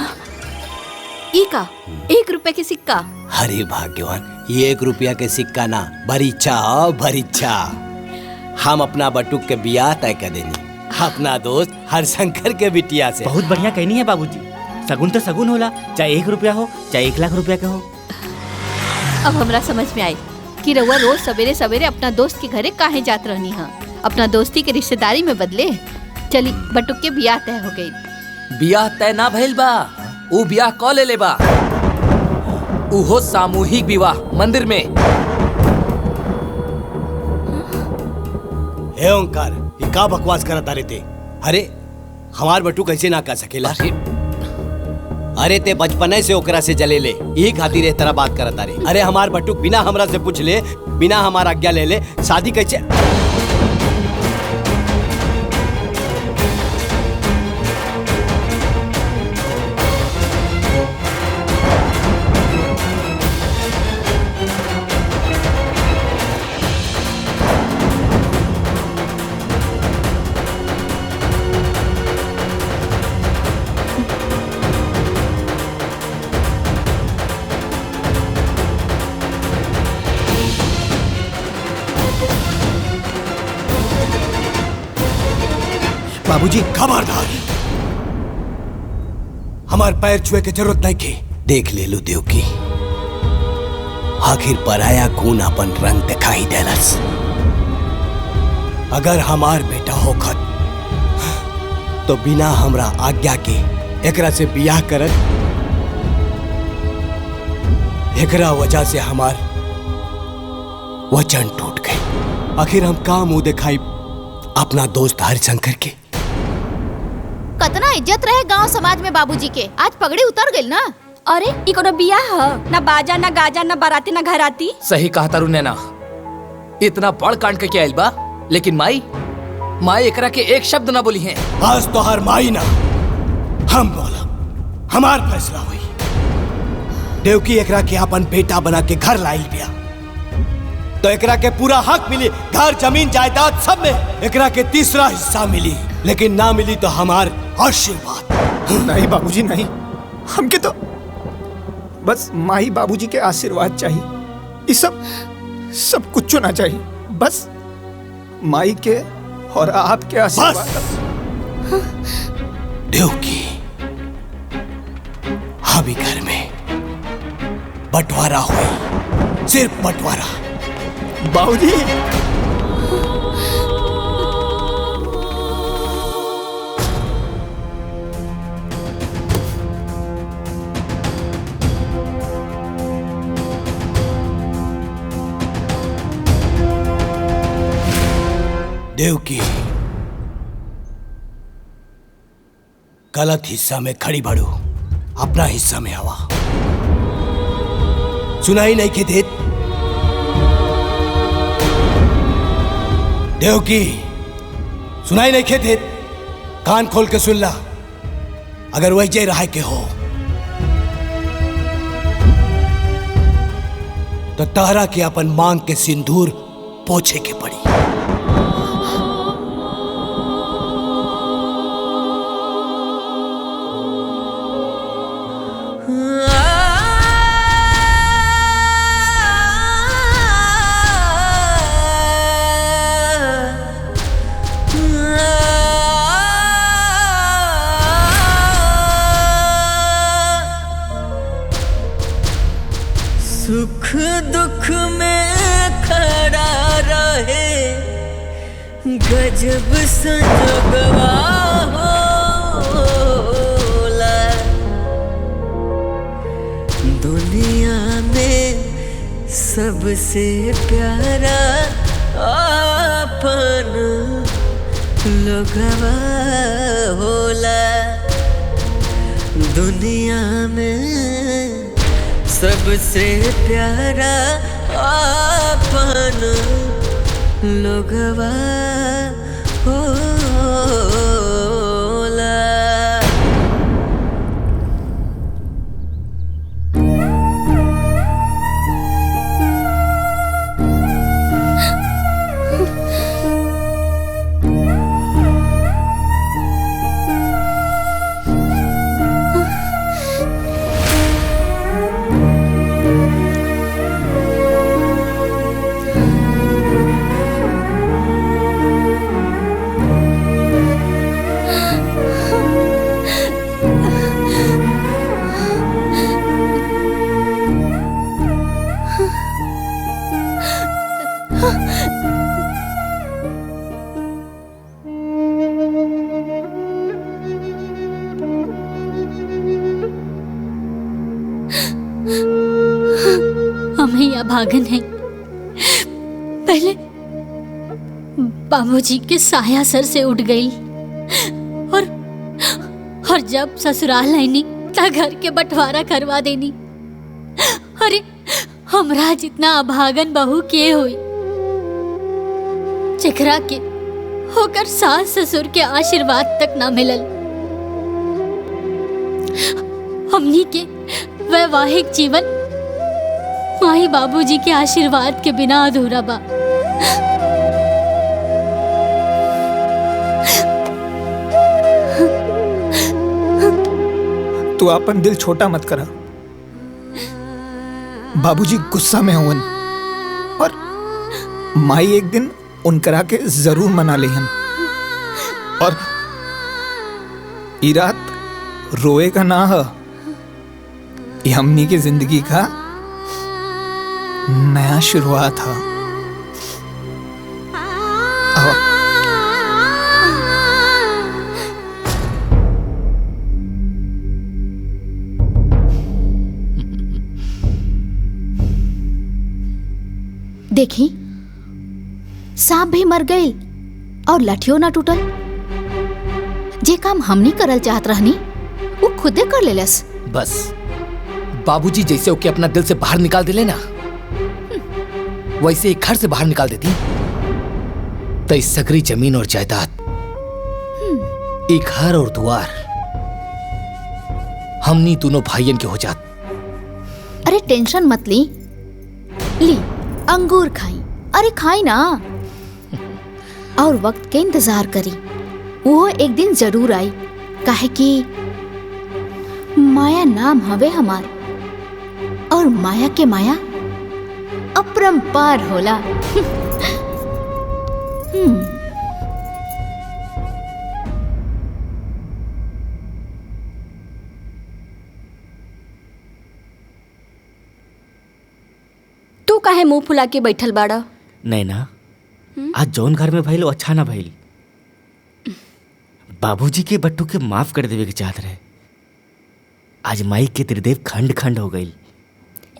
ई का 1 रुपए के सिक्का? अरे भाग्यवान, ये 1 रुपया के सिक्का ना, भरीच्छा भरीच्छा। हम अपना बटुक के बियाह तय कर देनी अपना दोस्त हरशंकर के बिटिया से। बहुत बढ़िया कहनी है बाबूजी। सगुन तो सगुन होला, चाहे 1 रुपया हो चाहे 1 लाख रुपया का हो। अब हमरा समझ में आई कि रउआ रोज सवेरे सवेरे अपना दोस्त के घरे काहे जात रहनी हा। अपना दोस्ती के रिश्तेदारी में बदले। चली बटुक के बियाह तय हो गई। बियाह तय ना भइल बा, ऊ बियाह क ले बा। उहो सामूहिक विवाह मंदिर में। हे ओंकार, ये का बकवास करता रहते? अरे हमार बटू कैसे ना कर सकेला? अरे ते बचपने से ओकरा से जले ले, यही खातिर तरह बात करता रे। अरे हमार बटू बिना हमरा से पूछ ले, बिना हमार आज्ञा ले ले शादी कैसे? बाबूजी खबरदार, हमार पैर छुए के जरूरत नहीं के। देख ले लो देव की, आखिर पराया खून अपन रंग दिखाई देलस। अगर हमार बेटा होखत तो बिना हमरा आज्ञा के एकरा से बियाह करत। एकरा वजह से हमार वचन टूट गई। आखिर हम का मुंह दिखाई अपना दोस्त हरिशंकर के? कतना इज्जत रहे गांव समाज में बाबूजी के, आज पगड़ी उतर गई ना। अरे ई कोनो बियाह ह? ना बाजा ना गाजा ना बाराती ना घराती। सही कहा तारू नैना, इतना बड़ कांड के आइल बा, लेकिन माई एकरा के एक शब्द ना बोली है। आज तो हर माई ना हम बोला, हमार फैसला हुई। देवकी एकरा के अपन बेटा बना के घर लाइल बिया, तो एकरा के पूरा हक मिली, घर जमीन जायदाद सब में एकरा के तीसरा हिस्सा मिली। लेकिन ना मिली तो हमार आशीर्वाद। नहीं बाबूजी नहीं, हमके तो बस माही बाबूजी के आशीर्वाद चाहिए। ये सब कुछ ना चाहिए, बस माई के और आपके आशीर्वाद। देवकी, अभी घर में बंटवारा हुई, सिर्फ बंटवारा। बाबूजी देवकी, गलत हिस्सा में खड़ी बढ़ू, अपना हिस्सा में आवा। सुनाई नहीं के देत? देवकी, सुनाई नहीं के देत? कान खोल के सुन ला। अगर वही जय रहा के हो तो तारा के अपन मांग के सिंदूर पोछे के पड़ी। सुख दुख में खड़ा रहे गजब संजोगवा होला। दुनिया में सबसे प्यारा अपन लोगवा होला। दुनिया में सबसे प्यारा अपन लोगवा होला। अभागन हैं। पहले बाबूजी के साया सर से उठ गई और जब ससुराल आईनी ता घर के बंटवारा करवा देनी। अरे हमरा जितना अभागन बहू के हुई जेकरा के होकर सास ससुर के आशीर्वाद तक ना मिलल। हमनी के वैवाहिक जीवन माई बाबूजी के आशीर्वाद के बिना अधूरा बा। तू अपन दिल छोटा मत करा। बाबूजी गुस्सा में हुवन और माई एक दिन उनकरा के जरूर मना लेहन। और ई रात रोए का ना है, ये हमनी की जिंदगी का नया शुरुआत है। देखी सांप भी मर गई और लठियों ना टूटल। जे काम हमनी करल चाहत रहनी वो खुदे कर लेलस। बस बाबूजी जैसे ओके अपना दिल से बाहर निकाल दिले ना, वैसे एक घर से बाहर निकाल देती तो इस सगरी जमीन और जायदाद, एक घर और द्वार हमनी दोनों भाइयन के हो जात। अरे टेंशन मत ली अंगूर खाई। अरे खाई ना और वक्त के इंतजार करी, वो एक दिन जरूर आई। काहे कि माया नाम हवे हमार और माया के माया अपरंपार होला। तू काहे मुंह फुला के बैठल बाड़ा? नैना, आज जौन घर में भइल वो अच्छा ना भइल। बाबूजी के बट्टू के माफ कर देवे के चाहत रहे। आज माई के त्रिदेव खंड खंड हो गई।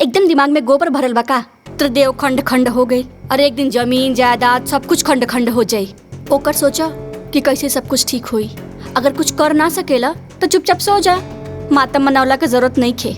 एकदम दिमाग में गोबर भरल बा का? त्रिदेव खंड खंड हो गई और एक दिन जमीन जायदाद सब कुछ खंड खंड हो जाई। ओकर सोचा कि कैसे सब कुछ ठीक होई। अगर कुछ कर ना सकेला तो चुपचाप सो जा। मातम मनावला के जरूरत नहीं खे।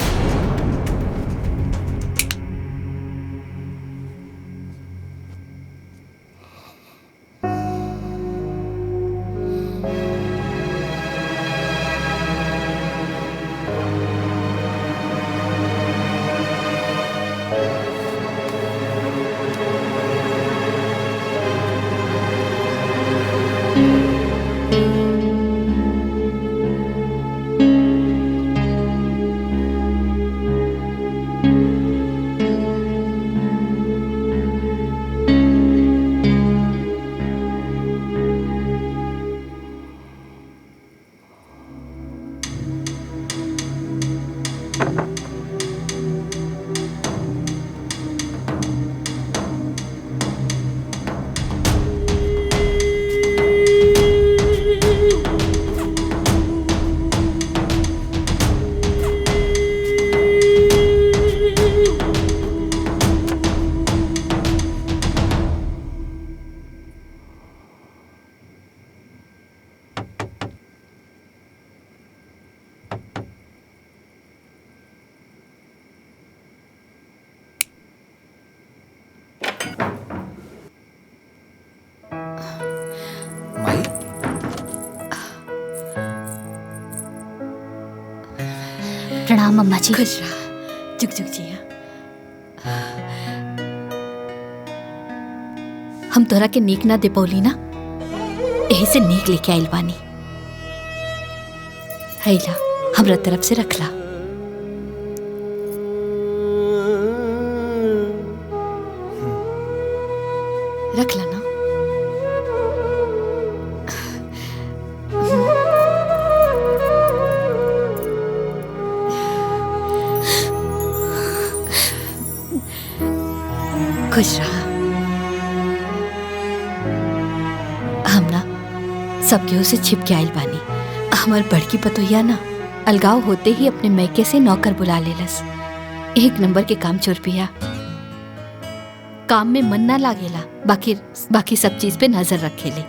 प्रणाम अम्मा जी। खुश रहा, जुग जुग जिया। हम तोरा के नीक ना दे पौली ना, यही से नीक लेके आइल बानी। हैला हमरा तरफ से रखला। रखला ना। खुश रहा। हम ना सब केहू से छिप के आइल बानी। हमार बड़की पतोहिया ना अलगाव होते ही अपने मैके से नौकर बुला लेलस। एक नंबर के काम चोर पिया। काम में मन ना लागेला, बाकी सब चीज पे नजर रखेले।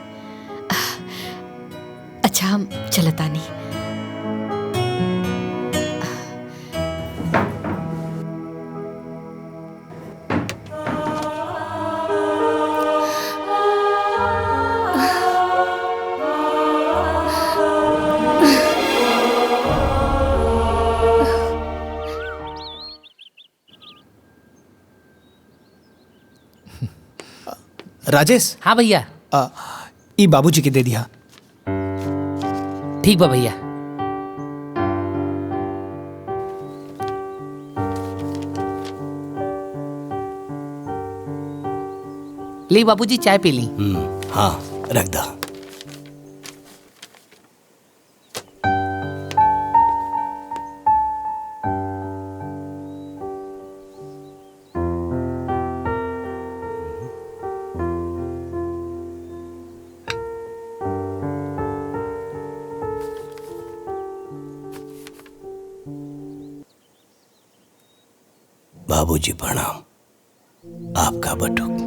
अच्छा हम चलतानी। राजेश। हाँ भैया। ई बाबूजी के दे दिया। ठीक बा भैया। ली बाबूजी चाय पी ली। हाँ रख दा। बाबूजी प्रणाम। आपका बटुक।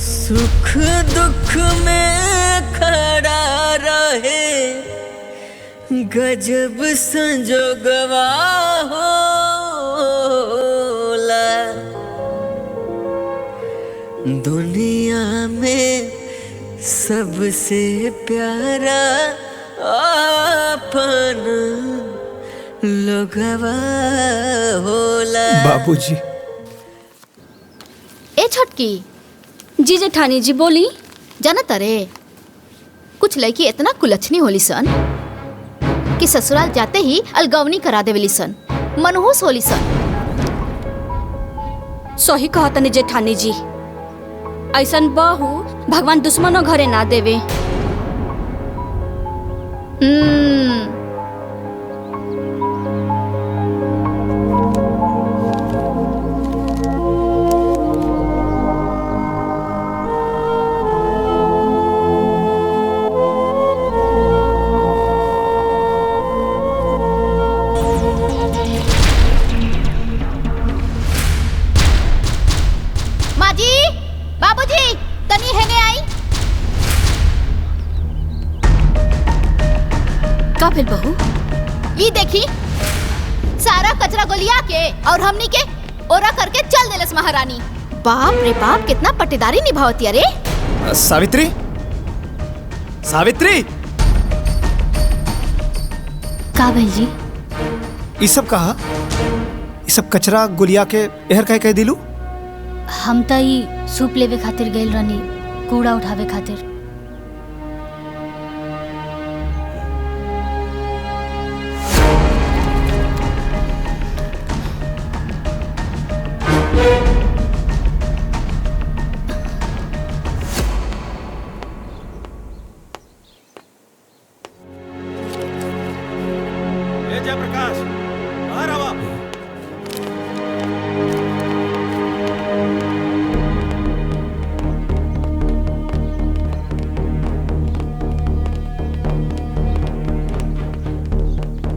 सुख दुख में खड़ा रहे गजब संजोगवा होला। दुनिया में सबसे प्यारा अपन लोगवा होला। बाबूजी। ए छोटकी जी जेठानी जी बोली। जाना तारे कुछ लड़की इतना कुलच्छनी होली सन कि ससुराल जाते ही अलगवनी करा देवेली सन, मनहूस होली सन। सही कहा तनी जेठानी जी, ऐसन बहू भगवान दुश्मनों घरे ना देवे। का फिर बहू? ये देखी सारा कचरा गोलिया के और हमनी के ओरा करके चल देलस महारानी। बाप रे बाप कितना पट्टेदारी निभावती। अरे सावित्री, सावित्री। का भैल जी? ये सब कहा? ये सब कचरा गुलिया के एहर कह दिलू? हम तो ई सूप लेवे खातिर गइल रहनी, कूड़ा उठावे खातिर। जयप्रकाश बाहर आवा।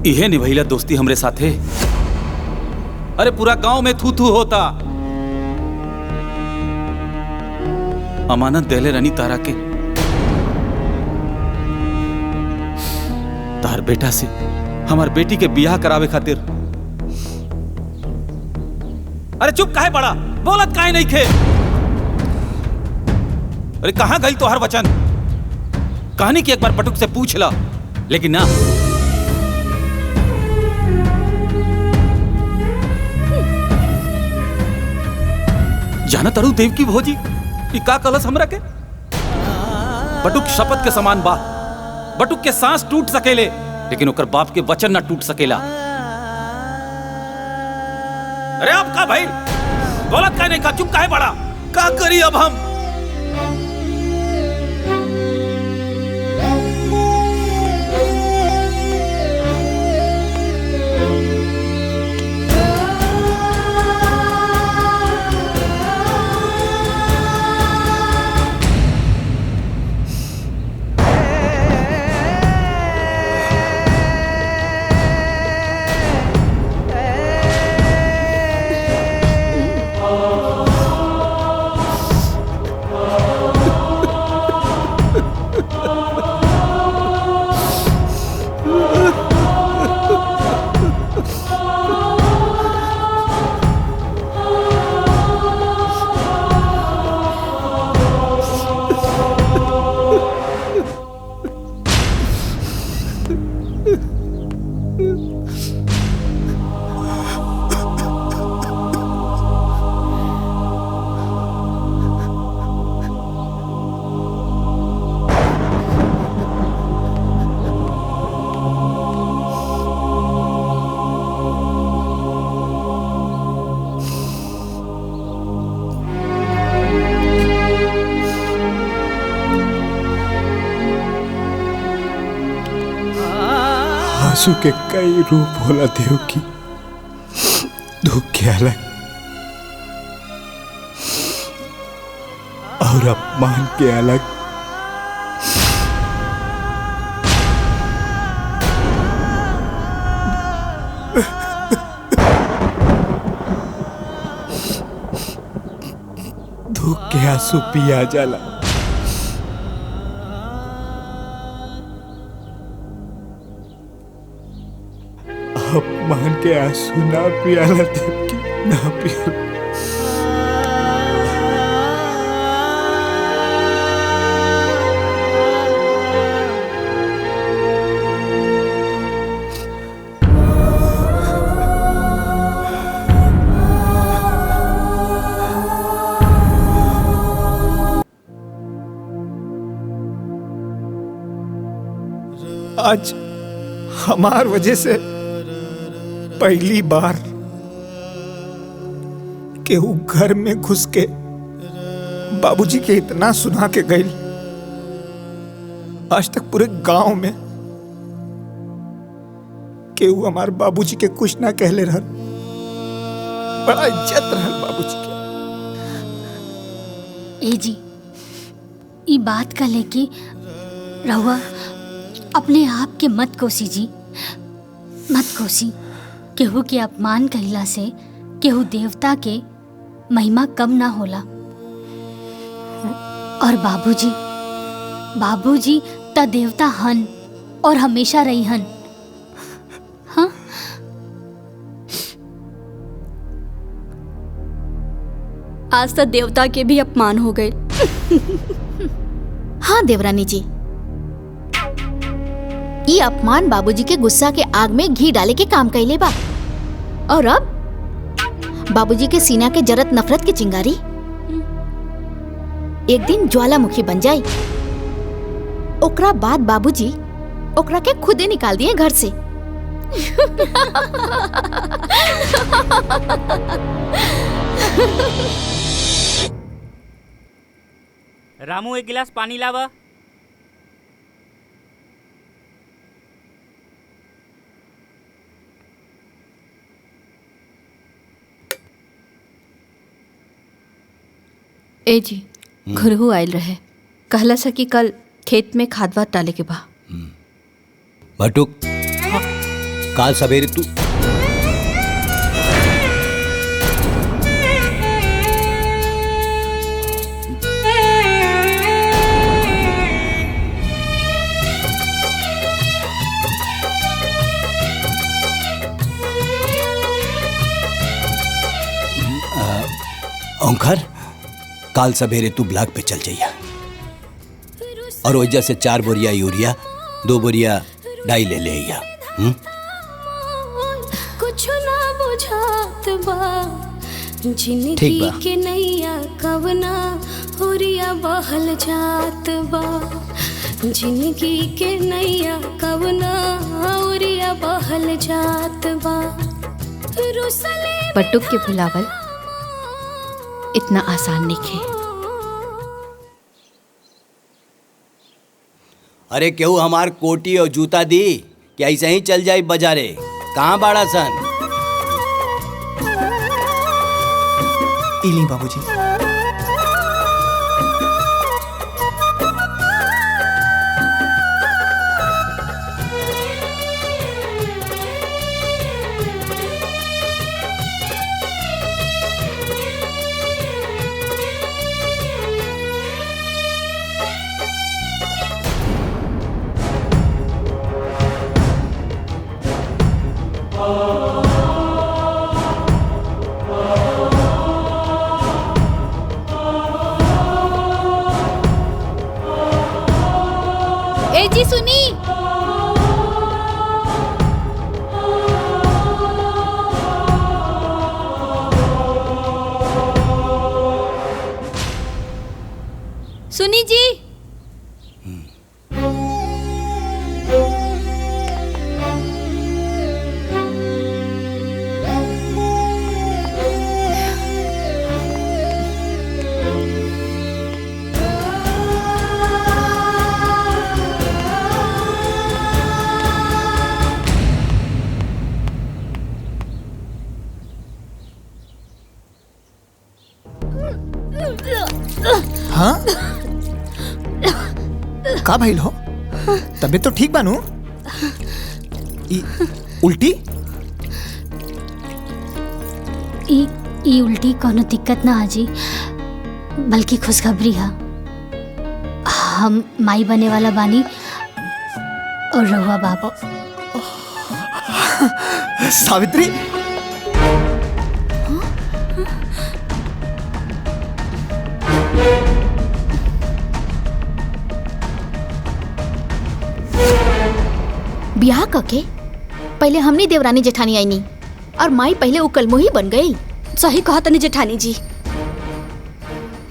इहे निभैला दोस्ती हमरे साथे। अरे पूरा गांव में थू थू होता। अमानत देले रनी तारा के, तार बेटा से हमार बेटी के बियाह करावे खातिर। अरे चुप काहे पड़ा? बोलत काहे नहीं खे? अरे कहां गई तो हर वचन? कहानी की एक बार पटुक से पूछ ला, लेकिन ना। जाना तरु देव की भोजी का कलश हमरा के? बटुक शपथ के समान बा। बटुक के सांस टूट सकेले, लेकिन ओकर बाप के वचन ना टूट सकेला। अरे आप का भाई बोलत का नहीं का, चुप काहे बड़ा? का करी अब हम? आंसू के कई रूप होला देव की, दुख के अलग और अपमान के अलग। दुख के आंसू पिया जाला, अपमान के आंसू ना पियाला देव की, ना पियाला। आज हमार वजह से पहली बार केहू घर में घुस के बाबूजी के इतना सुना के गई। आज तक पूरे गांव में केहू हमार बाबूजी के कुछ ना कहले रहल। बड़ा इज्जत रहल बाबूजी के। ए जी, ई बात का लेके रहुआ अपने आप के मत कोसी जी, मत कोसी। केहू के अपमान कहिला से केहू देवता के महिमा कम ना होला। और बाबूजी, बाबूजी त देवता हन और हमेशा रही हन। हाँ, आज तक देवता के भी अपमान हो गए। हाँ देवरानी जी, ये अपमान बाबूजी के गुस्सा के आग में घी डाले के काम कैले बा। और अब बाबूजी के सीना के जरत नफरत की चिंगारी एक दिन ज्वालामुखी बन जाई। ओकरा बाद बाबूजी ओकरा के खुदे निकाल दिए घर से। रामू, एक गिलास पानी लावा। ए जी, घुरहू आयल रहे, कहला सा कि कल खेत में खाद वाद डाले के बा। बटुक, काल सवेरे तू ओंकार, काल सवेरे तू ब्लॉक पे चल जाइया और वजह से 4 बोरिया यूरिया 2 बोरिया डाई ले लिया। कुछ ना बुझात बा, ठीक जिंदगी बा। के नैया कवना होरिया बहल जात बा। जिंदगी के नैया कवना होरिया बहल जात बा। रुसले बटुक के भुलावल इतना आसान नहीं खे। अरे केहू हमार कोटी और जूता दी कि ऐसे ही चल जाई बाजारे? कहाँ बाड़ा सन? इली बाबूजी। ए जी सुनी। सुनी जी। हाँ का भइल हो? तबीयत तो ठीक बानू? उल्टी? ई उल्टी कोनो दिक्कत ना हाजी, बल्कि खुशखबरी है। हम माई बने वाला बानी और रहुआ बाबू। सावित्री, ब्याह कके पहले हमनी देवरानी जेठानी आईनी और माई पहले उकलमोही बन गई। सही कहा तनी जेठानी जी।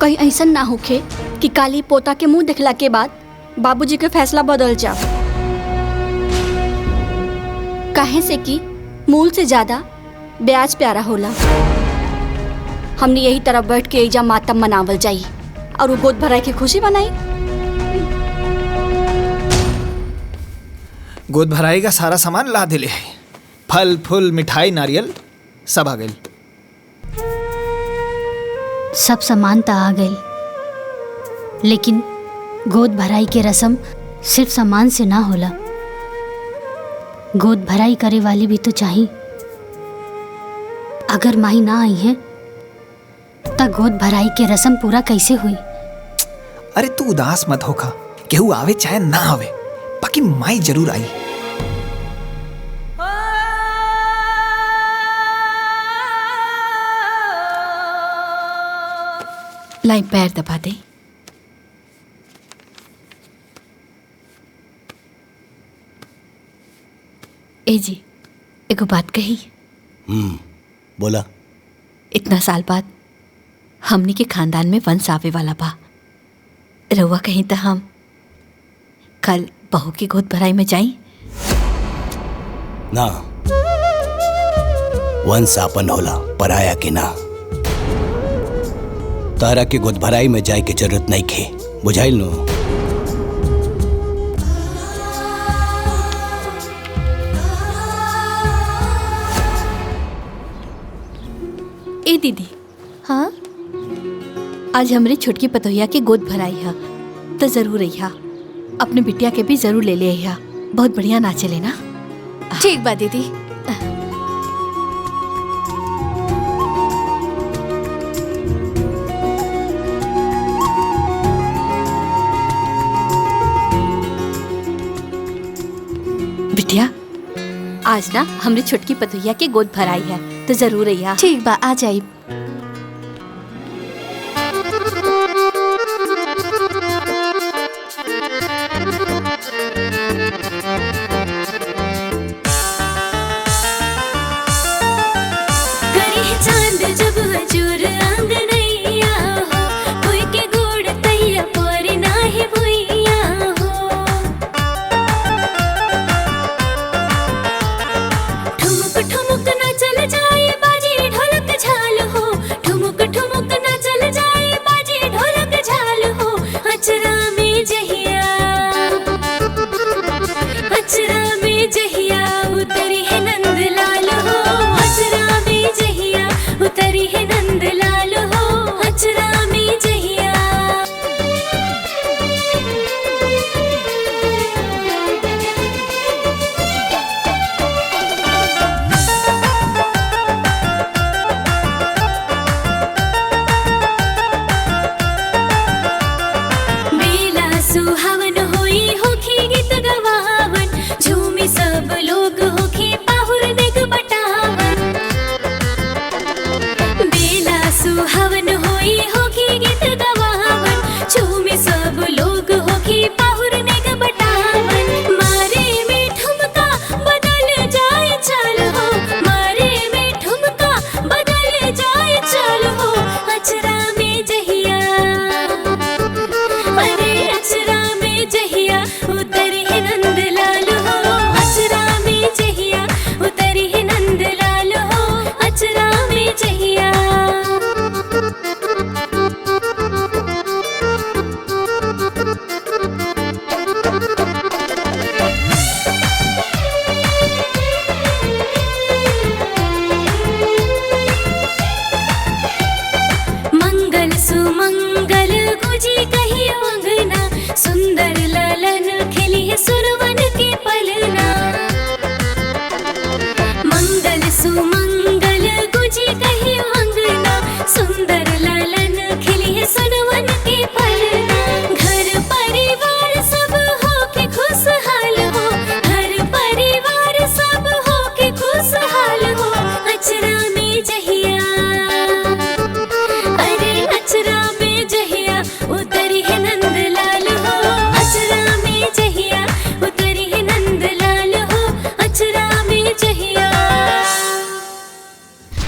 कहीं ऐसा ना होखे कि काली पोता के मुंह देखला के बाद बाबूजी के फैसला बदल जा। काहे से कि मूल से ज्यादा ब्याज प्यारा होला। हमने यही तरह बैठ के एजा मातम मनावल जाई और वो गोद भराई की खुशी मनाई। गोद भराई का सारा सामान ला दिले है। फल फूल मिठाई नारियल सब आ गई। सब सामान तो आ गई, लेकिन गोद भराई के रस्म सिर्फ सामान से ना होला। गोद भराई करे वाली भी तो चाहिए। अगर माही ना आई है तो गोद भराई के रस्म पूरा कैसे हुई? अरे तू उदास मत होखा, केहू आवे चाहे ना आवे, बाकी माई जरूर आई। लाई पैर दबा दे। ए जी, एगो बात कही। बोला। इतना साल बाद हमनी के खानदान में वंश आवे वाला बा। रउआ कहीं तो हम कल बहू की गोद भराई में जाई ना। वंश आपन होला, पराया के ना। तारा के गोद भराई में जाए के जरूरत नहीं खे, बुझाइल नो? ए दीदी। हाँ, आज हमरे छोटकी पतोहिया के गोद भराई है तो जरूर रहिया। अपने बिटिया के भी जरूर ले लिया। बहुत बढ़िया नाचे लेना। ठीक बा दीदी। बिटिया, आज ना हमरे छोटकी पतोहिया के गोद भराई है तो जरूर रहिया। ठीक बा, आ जाई। ठुमुक ठुमुक ना चल जाए बाजी ढोलक झाल हो।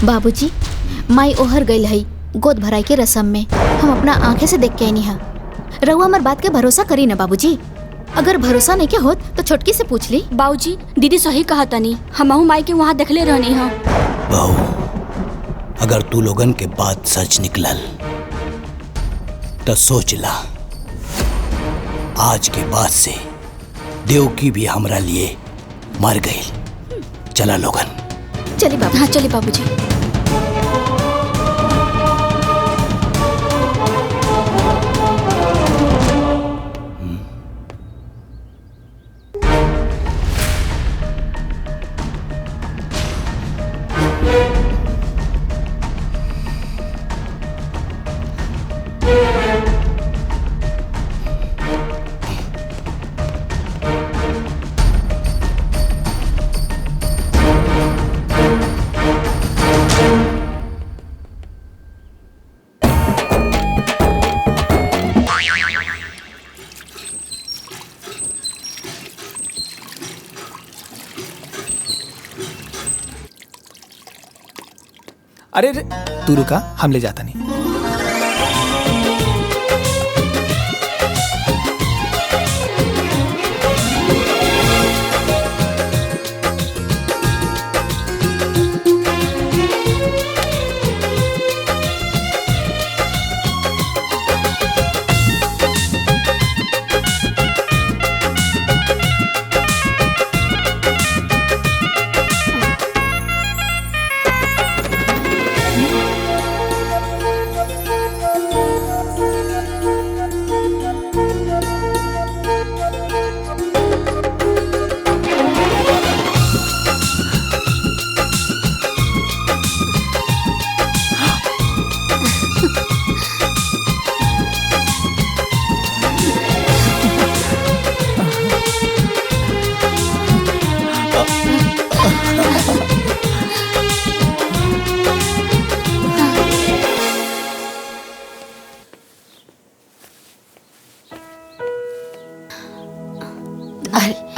बाबूजी, माई ओहर गई है गोद भराई के रसम में। हम अपना आंखें से देख के नहीं है। रहुआ हमार बात के भरोसा करी ना बाबूजी। अगर भरोसा नहीं के होत तो छोटकी से पूछ ली। बाबूजी दीदी सही कहा तनी, हमहू माई के वहाँ देखले रहनी है। बहू, अगर तू लोगन के बात सच निकलल तो सोच ला, आज के बाद से देवकी भी हमरा लिए मर गई। चला लोगन। चलिए बाबू। हाँ चलिए बाबूजी। अरे तू रुका, हम ले जाता नहीं।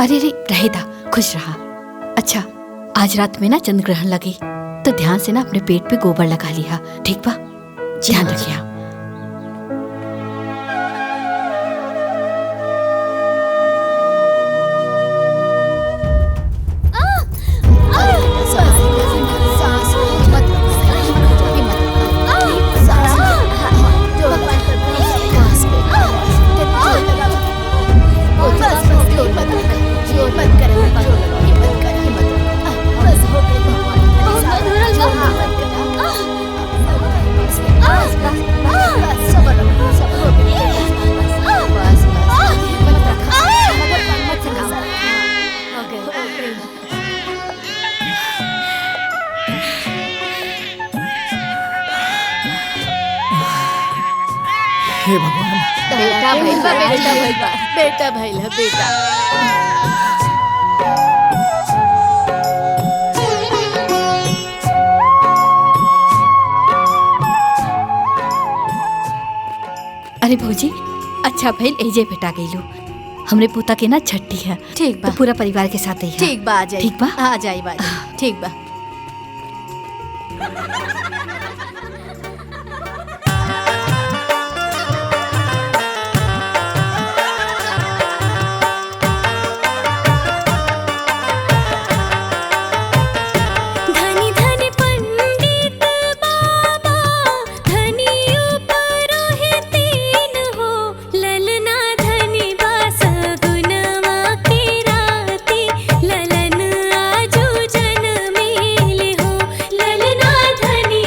अरे रे रहेदा, खुश रहा। अच्छा, आज रात में ना चंद्र ग्रहण लगी तो ध्यान से ना अपने पेट पे गोबर लगा लिया, ठीक बा? ध्यान रखिया। हे भगवान। बेटा भैया, बेटा भैया, बेटा भैया, बेटा। अरे भौजी, अच्छा भइल एजे भेटा गइलू। हमरे पोता के ना छट्टी है। ठीक बा। तो पूरा परिवार के साथ ही है। ठीक बा, आ जाई। ठीक बा, आ जाई बाजी। ठीक बा। धनी धनी पंडित बाबा, धनी उपरोहितीन हो, ललना धनी बास गुनवा के राती, ललन आजू जनमेल हो, ललना धनी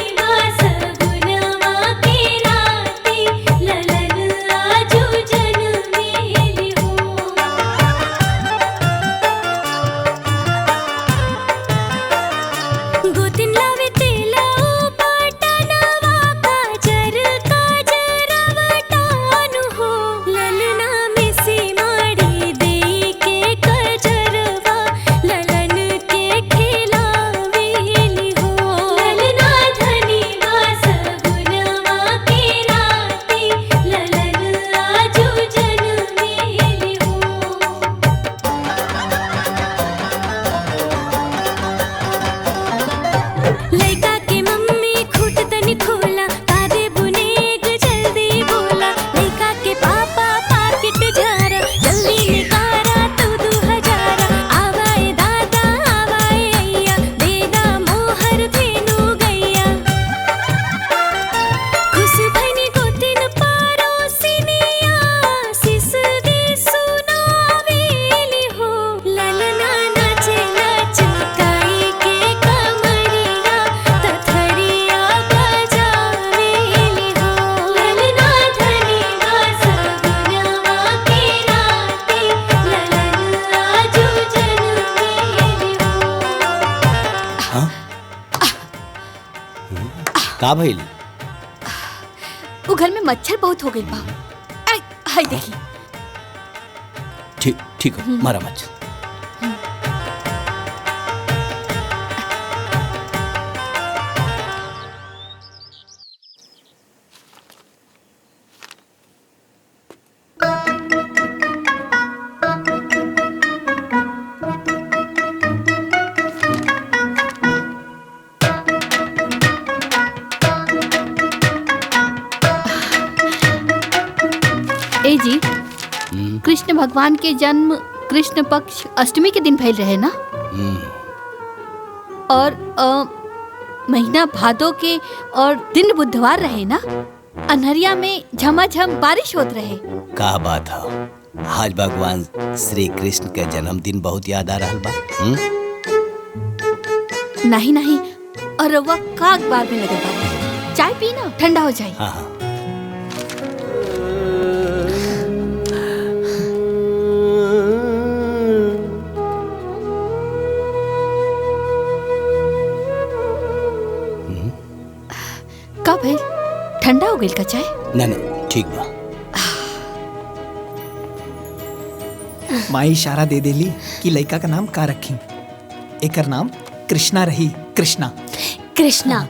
का भइल? वो घर में मच्छर बहुत हो गई बा। हाय देखी। ठीक हो, मारा मच्छर। ए जी, कृष्ण भगवान के जन्म कृष्ण पक्ष अष्टमी के दिन भइल रहे ना? और महीना भादो के और दिन बुधवार रहे ना? अनहरिया में झमाझम बारिश होत रहे। का बात है, आज भगवान श्री कृष्ण के जन्मदिन बहुत याद आ रहा बा। नहीं, और रउआ का अखबार में लगे बा? चाय पी ना, ठंडा हो जाए। हाँ। का भाई ठंडा हो गई का चाय? ना ठीक बा। माई इशारा दे देली कि लड़का का नाम का रखी। एकर नाम कृष्णा रही। कृष्णा।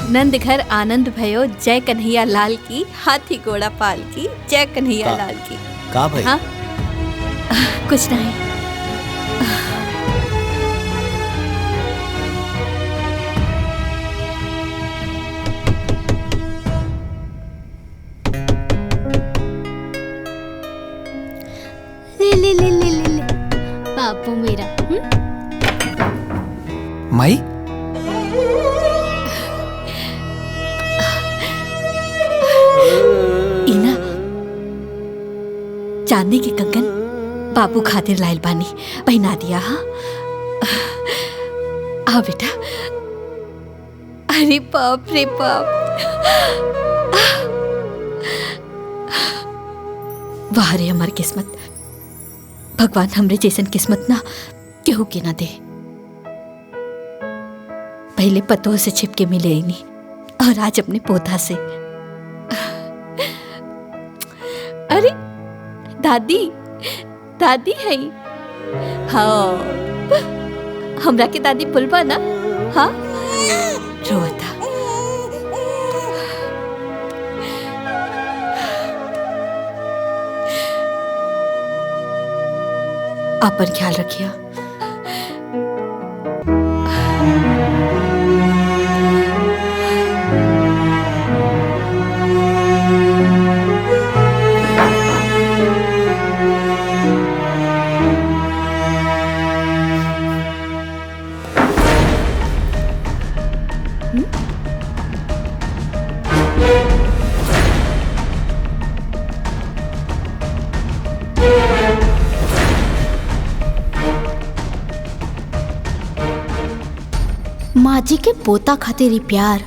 नंद घर आनंद भयो, जय कन्हैया लाल की, हाथी घोड़ा पाल की, जय कन्हैया लाल की। का भाई? हाँ? कुछ नहीं। ले बापू मेरा। माई इना चांदी के कंगन बाबू खातिर लाइल बानी, पहना दिया। हाँ आ बेटा। अरे बाप रे बाप, वाह रे हमार किस्मत। भगवान हमरे जैसन किस्मत ना केहू के ना दे। पहले पतों से छिपके मिले ही नहीं, और आज अपने पोता से। अरे दादी है। हाँ, हमरा के दादी पुलबा ना? हाँ, रोता। आपन ख्याल रखिए। माँ जी के पोता खातिर ही प्यार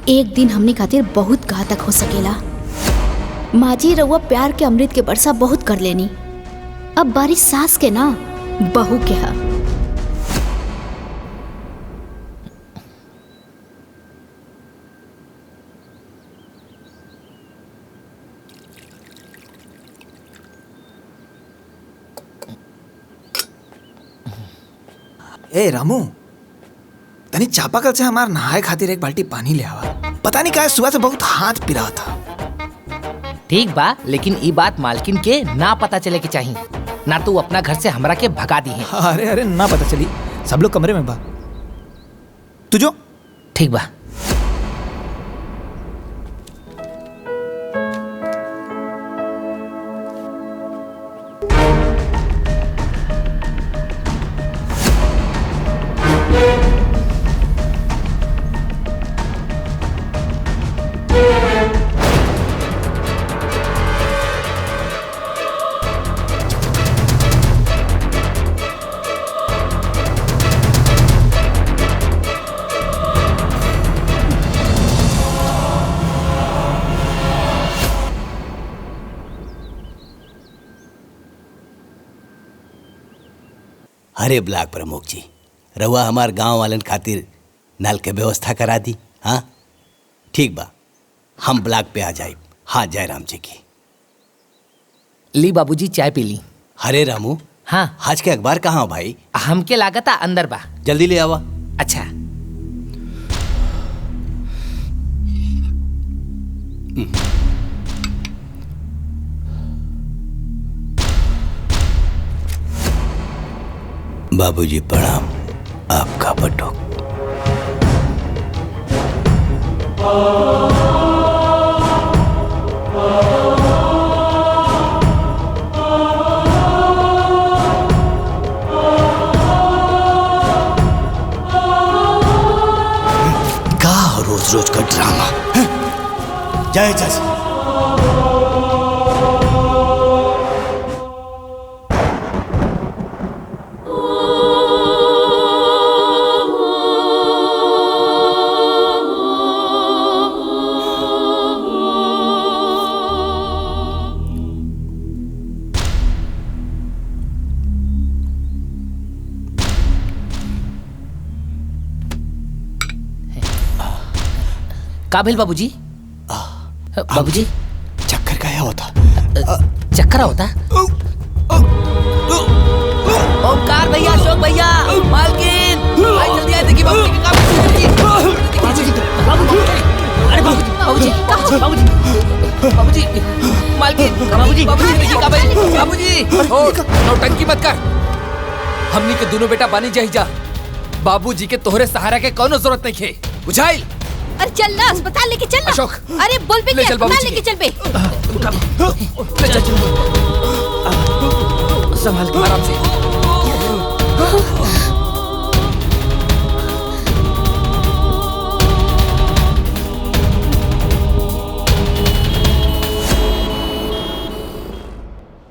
एक दिन हमने खातिर बहुत घातक हो सकेला। माँ जी रउआ प्यार के अमृत के वर्षा बहुत कर लेनी, अब बारिश सास के ना बहू के हा। ए रामू, तनी चापाकल से हमार नहाए खातिर एक बाल्टी पानी ले आवा। पता नहीं क्या सुबह से बहुत हाथ पिरा था। ठीक बा, लेकिन ई बात मालकिन के ना पता चले के चाहिए, ना तो अपना घर से हमरा के भगा दी है। अरे ना पता चली, सब लोग कमरे में बा। तू जो। ठीक बा। अरे ब्लॉक प्रमुख जी, रउआ हमार गांव वालन खातिर नल के व्यवस्था करा दी। हाँ ठीक बा, हम ब्लॉक पे आ जाए। हाँ जय राम जी की। ली बाबूजी चाय पी ली। हरे रामू, हाँ आज के अखबार कहाँ हो भाई? हमके लागत अंदर बा। जल्दी ले आवा। अच्छा। बाबूजी प्रणाम। आपका बटुक। रोज रोज का ड्रामा। जय जय। काबिल बाबूजी। बाबूजी चक्कर का होता? चक्कर होता? ओमकार भैया, अशोक भैया, मालकिन, भाई जल्दी आए। देखिए बाबूजी के बाबूजी, मालकिन, बाबूजी देखिए काबिल। बाबूजी नौटंकी मत कर। हमनी के दोनों बेटा बानी जाही जा। बाबूजी के तोहरे सहारा के कोनो जरूरत नहीं है। बुझाइल? अरे चल ना, अस्पताल लेके चल ना। अशोक, अरे बोल पे ले चल अस्पताल लेके चल बे। ले चल संभाल के आराम से।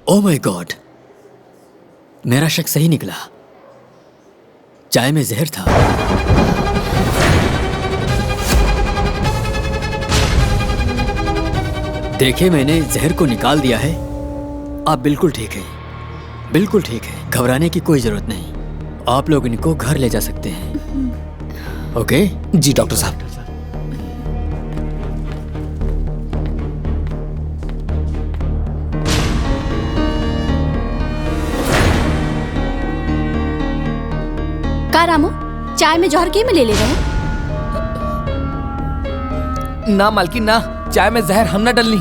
ओह माय गॉड, मेरा शक सही निकला। चाय में जहर था। देखे मैंने जहर को निकाल दिया है। आप बिल्कुल ठीक है, बिल्कुल ठीक है। घबराने की कोई जरूरत नहीं। आप लोग इनको घर ले जा सकते हैं। ओके? जी डॉक्टर साहब। का रामू, चाय में जहर के में ले रहे? ना मालकिन ना, चाय में जहर हम ना डलनी।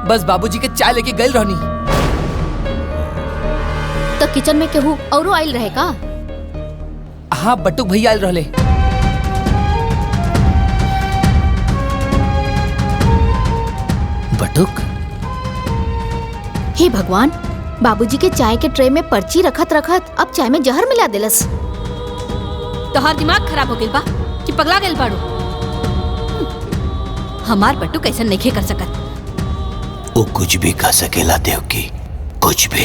बस बाबूजी के चाय लेके गई रहनी। तो किचन में केहू औरो आइल रहे का? हाँ बटुक भैया आइल रहले। बटुक? हे भगवान, बाबूजी के चाय के ट्रे में पर्ची रखत रखत अब चाय में जहर मिला देलस। तोहार दिमाग खराब हो गइल बा कि पगला गइल बाड़ू? हमार बट्टू कैसे नहीं कर सकत। वो कुछ भी कर सकेला देवकी, कुछ भी।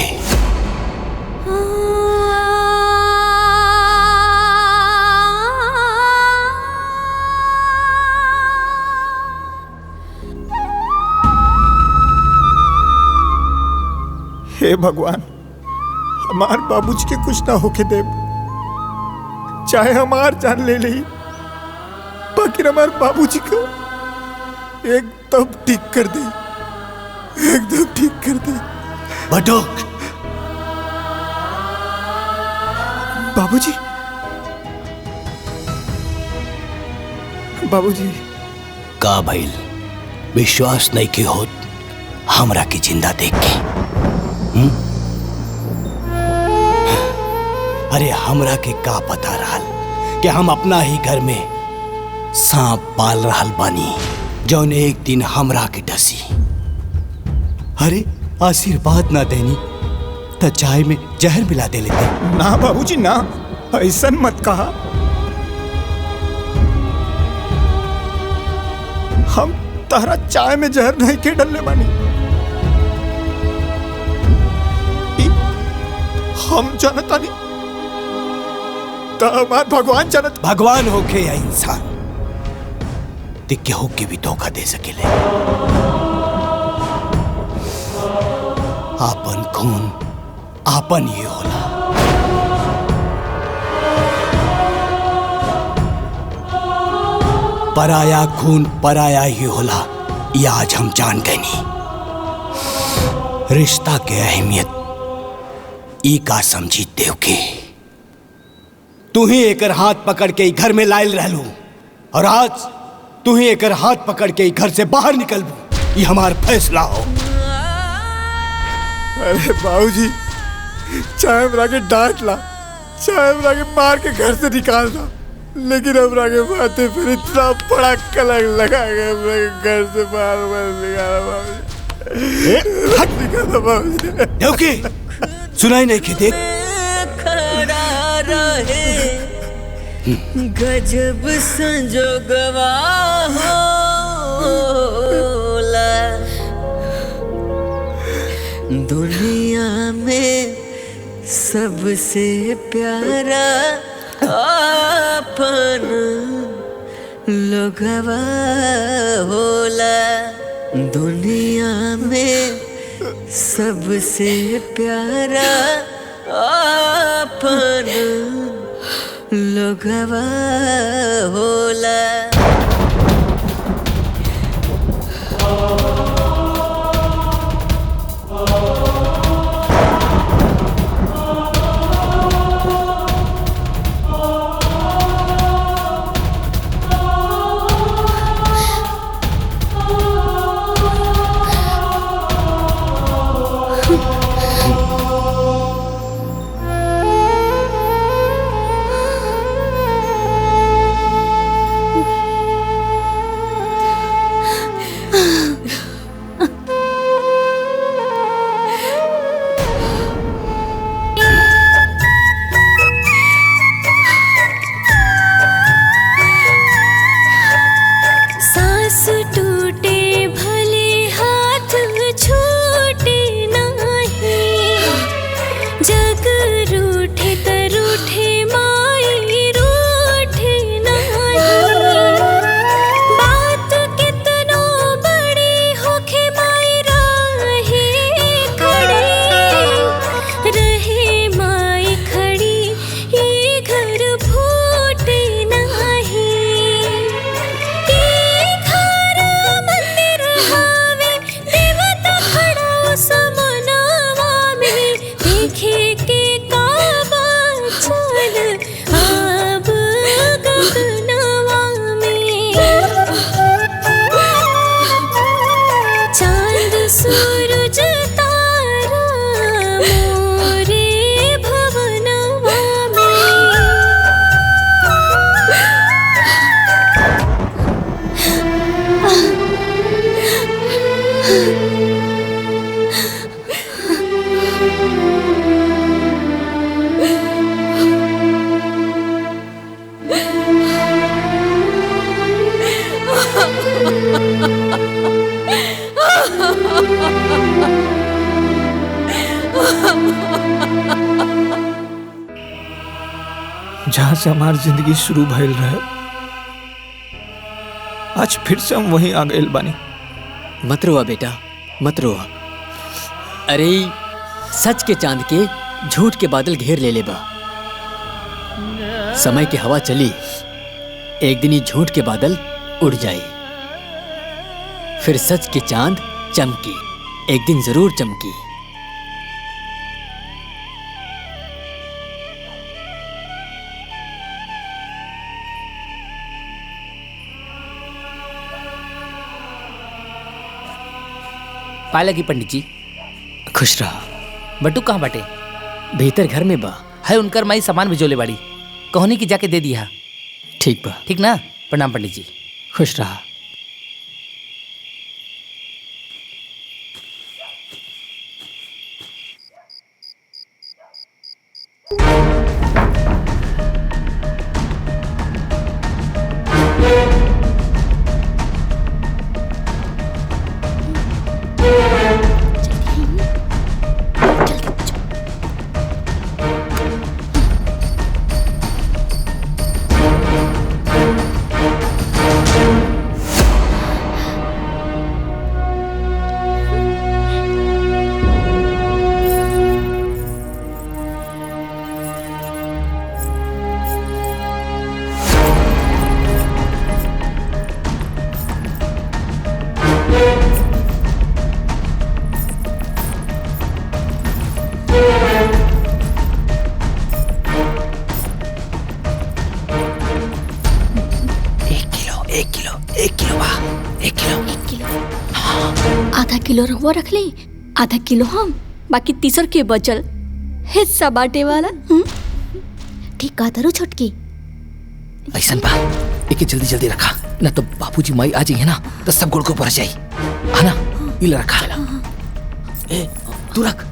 हे भगवान, हमार बाबूजी के कुछ ना होके देव। चाहे हमार जान ले ली, बाकी हमार बाबूजी को एकदम ठीक कर दे, एकदम ठीक कर दे। बटुक, बाबूजी, बाबूजी। का भइल? विश्वास नहीं के होत हमरा की जिंदा देख के? अरे हमरा के का पता रहल कि हम अपना ही घर में सांप पाल रहल बानी, जौन एक दिन हमरा के डसी। अरे आशीर्वाद ना देनी तो चाय में जहर मिला दे लेते। ना बाबूजी ना, ऐसा मत कहा। हम तारा चाय में जहर नहीं के डलने बानी। हम जानता नहीं तो हमार भगवान जानत। भगवान होके या इंसान, दिक्के होके भी धोखा दे सकेले। आपन खून आपन ये होला। पराया खून पराया ही होला, ये आज हम जान गए नहीं। रिश्ता के अहमियत ई का समझी देव के तू ही एकर हाथ पकड़ के घर में लायल रहलू, और आज तू ही एकर हाथ पकड़ के घर से बाहर निकलबू। ये हमार फैसला हो। अरे बाबूजी, चाहे हमरा के डांट ला, चाहे हमरा के मार के घर से निकाल दा, लेकिन हमरा के बातें फिर इतना बड़ा कलंक लगा के हमरा के घर से बाहर निकाला बाबूजी। हट निकाला बाबूजी। देवकी, सुनाई नहीं देख खड़ा रहे गजब संजोगवा होला। दुनिया में सबसे प्यारा अपन लोगवा होला। दुनिया में सबसे प्यारा अपन लोगवा होला। जहां से हमारी जिंदगी शुरू भइल रहे, आज फिर से हम वहीं आ गए बानी। मत रोआ बेटा, मत रोआ। अरे सच के चांद के झूठ के बादल घेर ले बा। समय की हवा चली, एक दिन ही झूठ के बादल उड़ जाए, फिर सच के चांद चमकी, एक दिन जरूर चमकी। पाए लगी पंडित जी। खुश रहा। बटू कहाँ बाटे? भीतर घर में बा। है उनकर माई सामान भिजोले बाड़ी, कहनी की जाके दे दिया। ठीक बा। ठीक ना? प्रणाम पंडित जी। खुश रहा। किलो रहुआ रख ली, आधा किलो हम, बाकी तीसर के बचल हिस्सा बांटे वाला। ठीक कहा तारू छोटकी। ऐसा बा एके जल्दी जल्दी रखा, ना तो बाबूजी माई आ जाइए ना तो सब गुड़ को भर जाई। है ना, इला रखा। ए तू रख।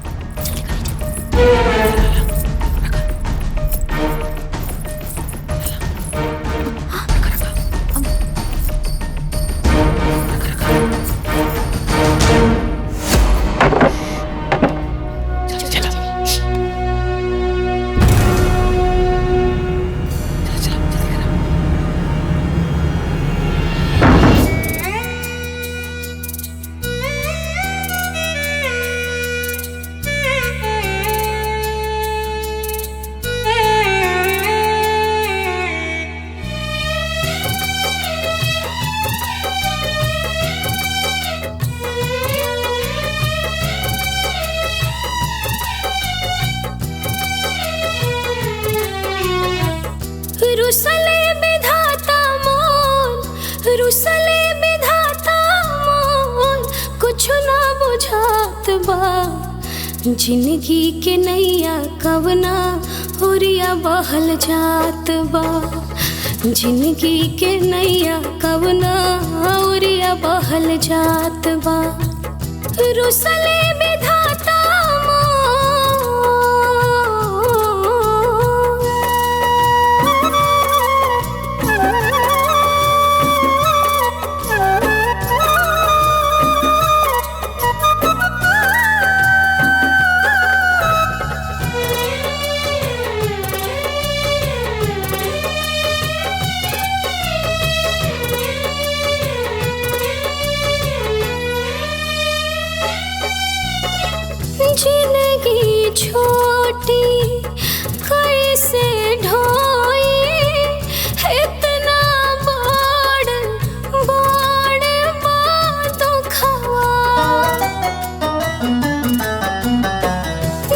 रुसले विधाता मोर, रुसले विधाता मोर, कुछ ना बुझात बा। जिंदगी के नैया कवना होरिया बहल जात बा। जिंदगी के नैया कवना होरिया बहल जात बा। रुसले विधाता जिंदगी छोटी कैसे ढोई, इतना बड़ बड़ बातों खवा।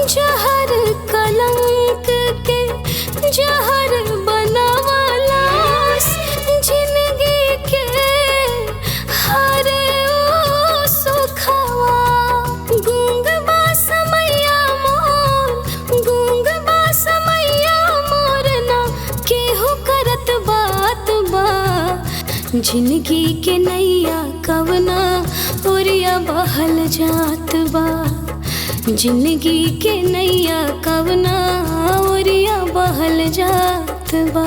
जहर कलंक के जहर बनावलास, जिंदगी के हर सुखवा। गूंग समैया मोर, गूंग बा समैया मोर, ना केहू करत बात बा। जिंदगी के नैया कवना ओरिया बहल जात बा। जिंदगी के नैया कवना ओरिया बहल जात बा।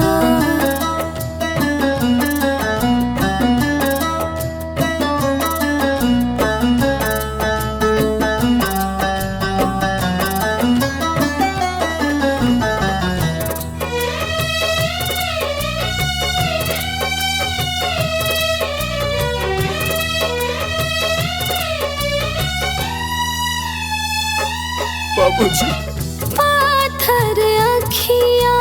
बाबूजी। पाथर अखिया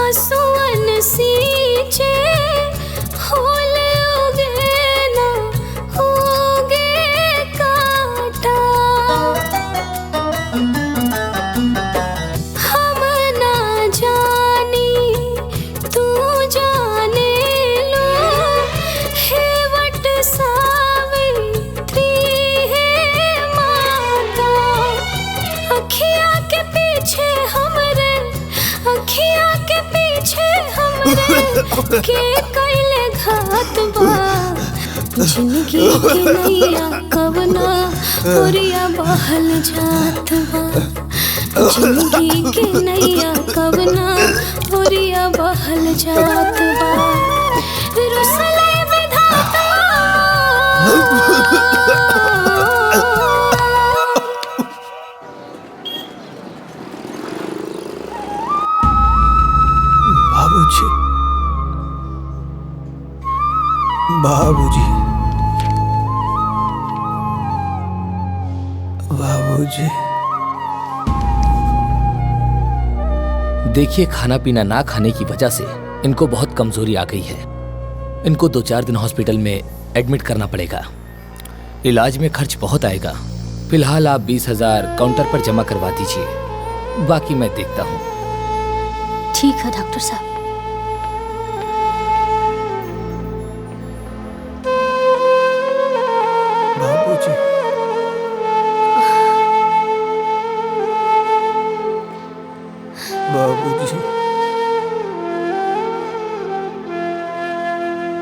आंसुअन सींचे, होल उगे ना उगे काटा। हम ना जानी तू जाने लो, हे वट सावित्री हे माता। अखिया के पीछे हमरे, अखिया के पीछे हमरे, के कैले घात बा। जिंदगी के नैया कवना ओरिया बहल जात बा। जिंदगी के नैया कवना ओरिया बहल जात बा। रुसले विधाता बाबूजी, बाबूजी, बाबूजी। देखिए, खाना पीना ना खाने की वजह से इनको बहुत कमजोरी आ गई है। इनको 2-4 दिन हॉस्पिटल में एडमिट करना पड़ेगा। इलाज में खर्च बहुत आएगा। फिलहाल आप 20,000 काउंटर पर जमा करवा दीजिए, बाकी मैं देखता हूँ। ठीक है डॉक्टर साहब। बाबूजी। बाबूजी,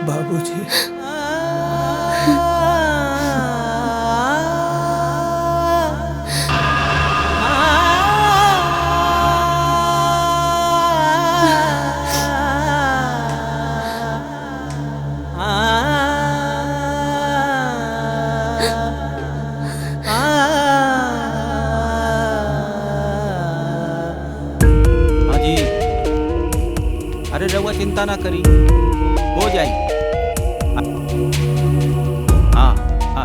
बाबूजी। हाँ जी, अरे रहुआ चिंता ना करी, हो जाई। हाँ हाँ,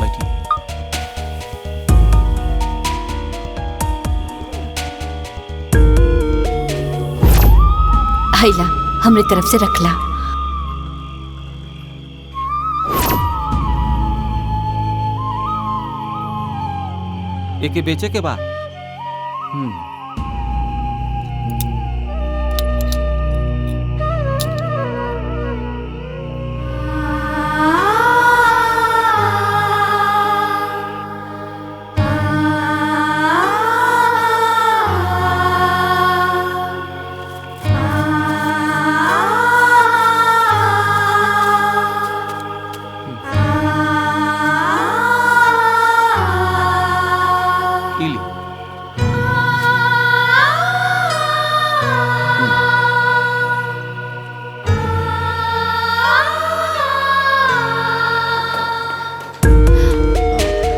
बैठिए। हैला हमरे तरफ से रखला। एके बेचे के बा।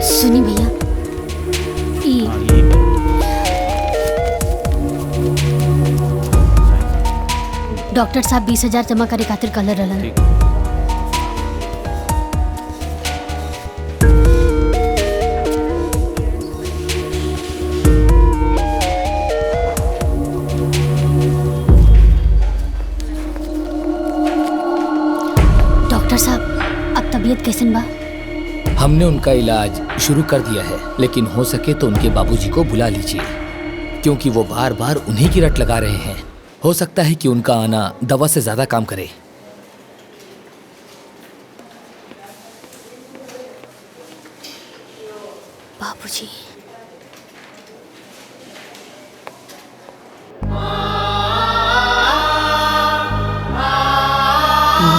सुनी भैया, डॉक्टर साहब 20,000 जमा करे खातिर कहले रहलन। डॉक्टर साहब, अब तबीयत कैसन बा? हमने उनका इलाज शुरू कर दिया है, लेकिन हो सके तो उनके बाबूजी को बुला लीजिए, क्योंकि वो बार बार उन्हीं की रट लगा रहे हैं। हो सकता है कि उनका आना दवा से ज्यादा काम करे। बाबूजी,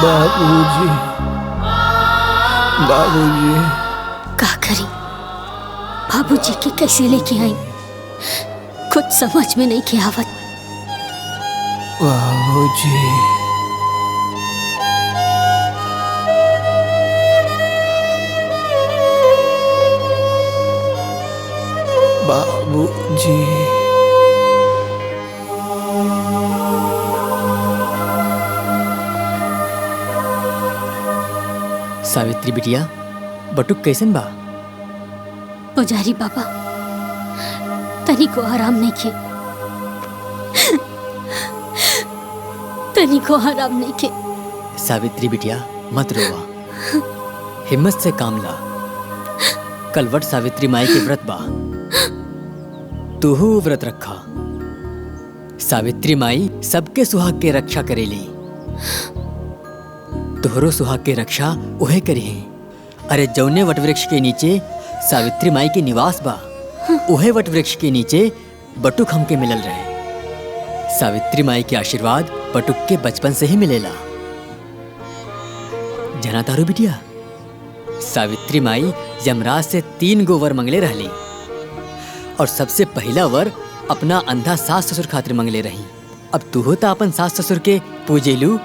बाबूजी, बाबूजी। का करी? बाबूजी के कैसे लेके आई, कुछ समझ में नहीं के आवत। बाबूजी, बाबूजी। सावित्री बिटिया, बटुक कैसन बा? पुजारी बाबा, तनी को आराम नहीं के, तनी को आराम नहीं के। सावित्री बिटिया मत रोवा, हिम्मत से काम ला। कल वट सावित्री माई के व्रत बा, तूहू व्रत रखा। सावित्री माई सबके सुहाग के रक्षा करेली, तोहरो सुहाग के रक्षा उहे करी। अरे जौने वटवृक्ष के नीचे सावित्री माई के निवास बा, उहे वटवृक्ष के नीचे बटुक हमके मिलल रहे। सावित्री माई के आशीर्वाद बटुक के बचपन से ही मिलेला। जना तारू बिटिया, सावित्री माई यमराज से 3 गो वर मंगले रहली, और सबसे पहला वर अपना अंधा सास ससुर खातिर मंगले रही। अब तू होता अपन सास ससुर के पूजेलू,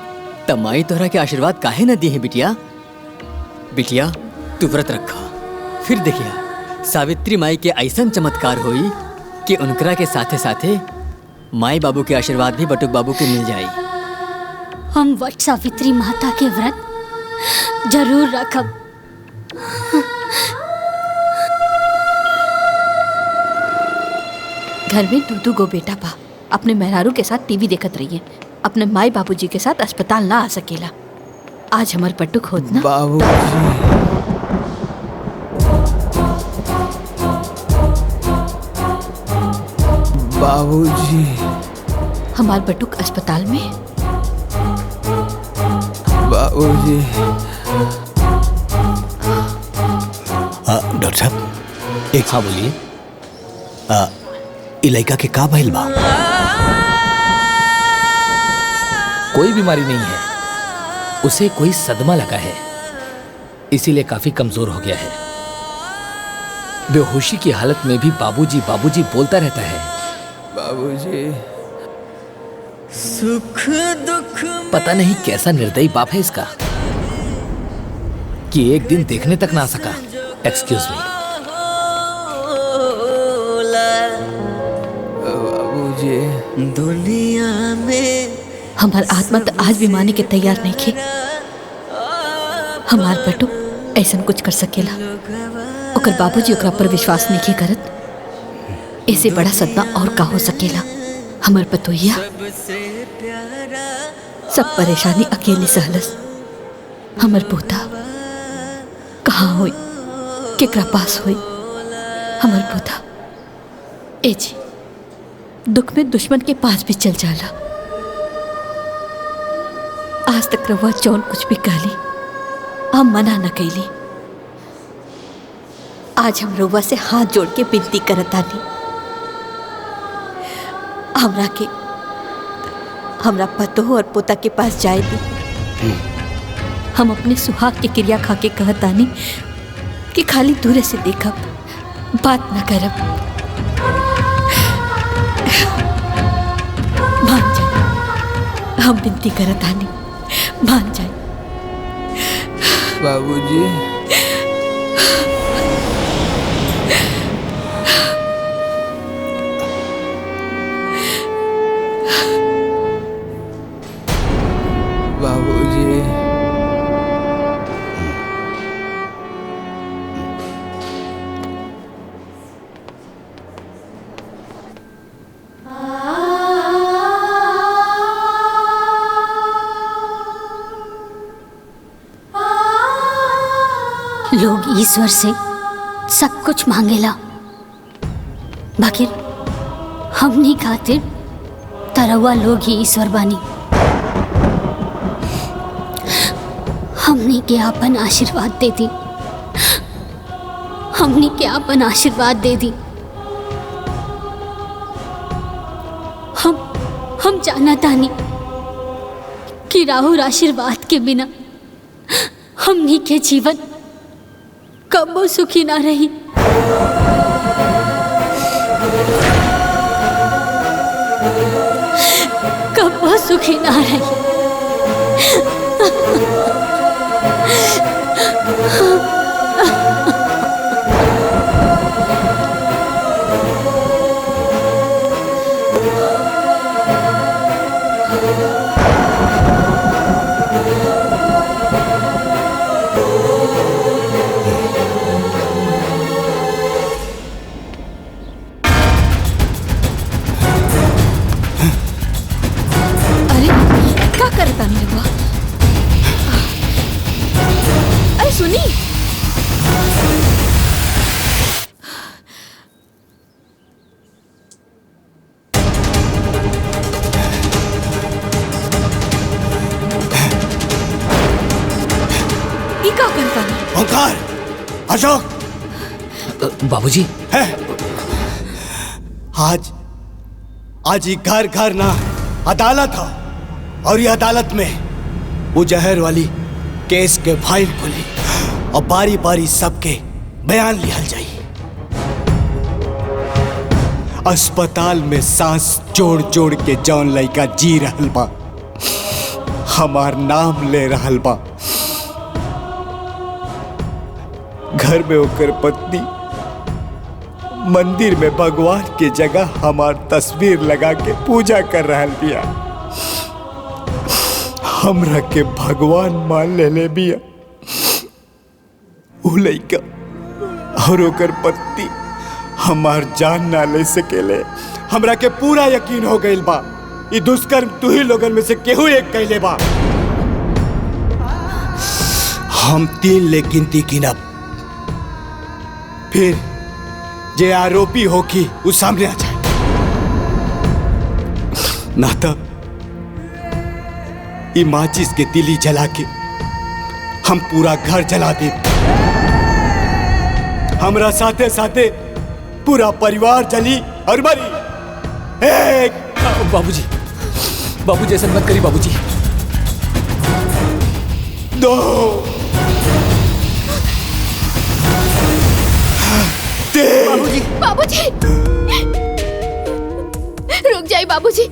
तमाई तोहरा के आशीर्वाद काहे न दी है बिटिया। बिटिया तू व्रत रखा, फिर देखिया सावित्री माई के ऐसन चमत्कार होई कि उनकरा के साथे साथे माई बाबू के आशीर्वाद भी बटुक बाबू के मिल जाई। हम वट सावित्री माता के व्रत जरूर रखब। घर में 2 गो बेटा बा, अपने मेहरारू के साथ टीवी देखत रहिए, अपने माई बाबूजी के साथ अस्पताल ना आ सकेला। आज हमार पट्टुक होत ना। बाबूजी, बाबूजी। हमार बटुक अस्पताल में। बाबूजी। डॉक्टर साहब, एक हाँ बोलिए। ई लड़का के का भइल बा? कोई बीमारी नहीं है, उसे कोई सदमा लगा है, इसीलिए काफी कमजोर हो गया है। बेहोशी की हालत में भी बाबूजी बाबूजी बोलता रहता है। बाबूजी। सुख दुख पता नहीं कैसा निर्दयी बाप है इसका कि एक दिन देखने तक ना आ सका। Excuse me. बाबूजी। दुनिया में हमार आत्मा तो आज भी माने के तैयार नहीं थे। हमार बेटो ऐसा कुछ कर सकेला, ओकर बाबूजी ओकरा पर विश्वास नहीं करत। इससे बड़ा सदमा और का हो सकेला। हमार पतोहिया सब परेशानी अकेले सहलस। हमार पोता कहाँ होई, केकरा पास होई हमार पोता। ए जी, दुख में दुश्मन के पास भी चल जाला। आज तक रवा जौन कुछ भी कहली हम मना न कैली। आज हम रवा से हाथ जोड़ के विनती करत आनी, हमरा पतो और पोता के पास जाए दी। हम अपने सुहाग के क्रिया खा के कहत आनी कि खाली दूरे से देखब, बात न करब। मान जाए, हम विनती करत आनी, मान जाए। बाबूजी। बाबूजी। लोग ईश्वर से सब कुछ मांगेला, बाकी हमनी खातिर तरवा लोग ही ईश्वर बानी। हमनी के आपन आशीर्वाद दे दी, हमनी के आपन आशीर्वाद दे दी। हम जाना तानी कि राहुल आशीर्वाद के बिना हमनी के जीवन कबो सुखी ना रही। कबो सुखी ना रही। अरे सुनी, ये क्या करता है? ओंकार, अशोक। बाबूजी है आज ही घर घर ना अदालत हो, और ये अदालत में वो जहर वाली केस के फाइल खुली और बारी बारी सबके बयान लिहल जाई। अस्पताल में सांस जोड़ जोड़ के जौन लड़का जी रहल बा, हमार नाम ले रहल बा। घर में होकर पत्नी मंदिर में भगवान के जगह हमार तस्वीर लगा के पूजा कर रहल बिया। हमरा के भगवान मान ले बिया। उ लइका और ओकर पत्नी हमार जान ना ले सकेले। हमरा के पूरा यकीन हो गइल बा ई दुष्कर्म तू ही लोगन में से केहू एक कैले बा। हम 3 ले गिनती गिनब, फिर जे आरोपी हो कि वो सामने आ जाए, ना तो ये माचिस के तिली जला के हम पूरा घर जला दे। हमरा साथे साथे पूरा परिवार जली और मरी। 1 बाबूजी, बाबूजी ऐसा मत करिए बाबूजी। दो, बाबूजी, बाबूजी, रुक जाइए बाबूजी।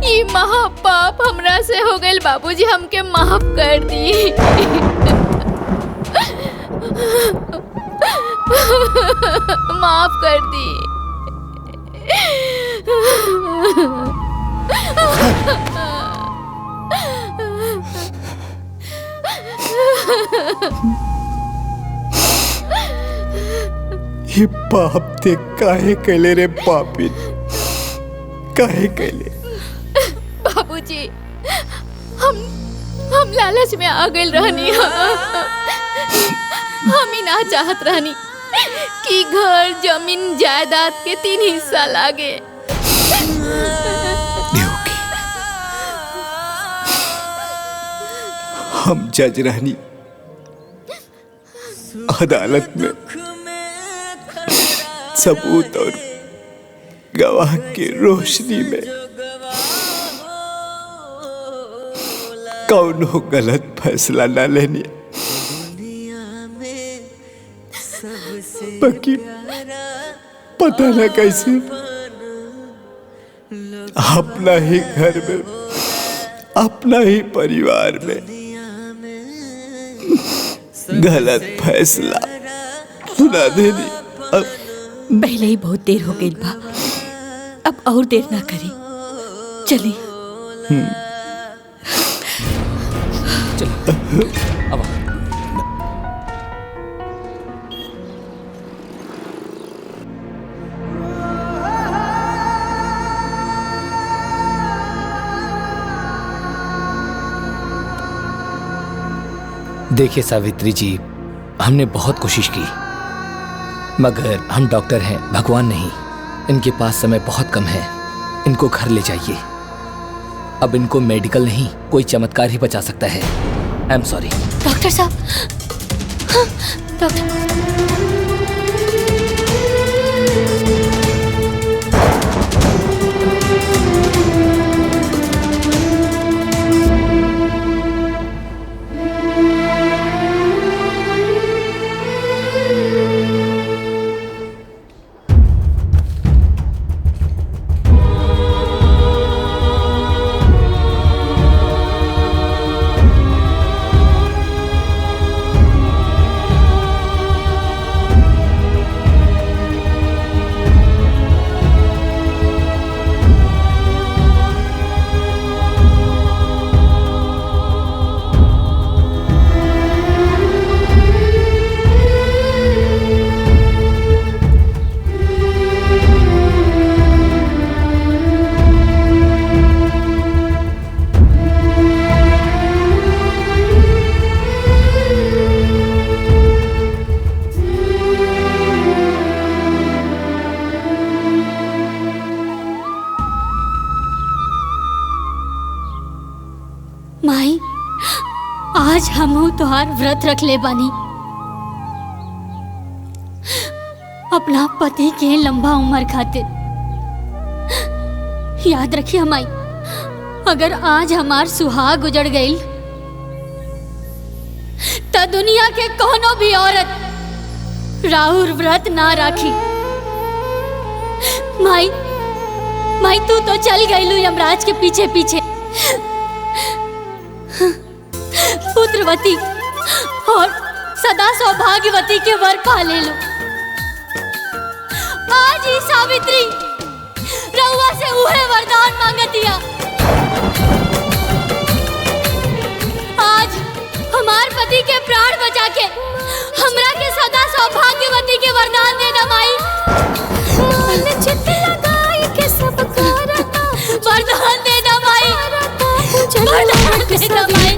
ये महापाप हमरा से हो गए बाबूजी, हमके माफ कर दी। माफ कर दी। ये पाप ते काहे कैले रे पापी, काहे कैले? बाबूजी, हम लालच में आ गए रहनी। हम ही ना चाहत रहनी कि घर जमीन जायदाद के 3 हिस्सा लागे। हम जज रहनी, अदालत में सबूत और गवाह की रोशनी में कौनो गलत फैसला न लेनी। बाकी पता न कैसे अपना ही घर में, अपना ही परिवार में गलत फैसला सुना देनी। अब पहले ही बहुत देर हो गई बा, अब और देर ना करी, चली। अब देखिए सावित्री जी, हमने बहुत कोशिश की, मगर हम डॉक्टर हैं, भगवान नहीं। इनके पास समय बहुत कम है, इनको घर ले जाइए। अब इनको मेडिकल नहीं, कोई चमत्कार ही बचा सकता है। I am sorry. डॉक्टर साहब, हाँ, डॉक्टर माई, आज हमहू तोहार व्रत रख ले बानी। अपना पति के लंबा उम्र खातिर याद रखिए माई, अगर आज हमार सुहाग उजड़ गई तो दुनिया के कोनो भी औरत राहुल व्रत ना राखी। माई, माई तू तो चल गई यमराज के पीछे पीछे, पुत्रवती और सदा सौभाग्यवती के वर पा ले लो। आज ही सावित्री रउआ से उहे वरदान मांगतिया। आज हमार पति के प्राण बचा के हमरा के सदा सौभाग्यवती के वरदान देना माई। मान चित लगाई के सब करता वरदान देना माई, वरदान देना माई।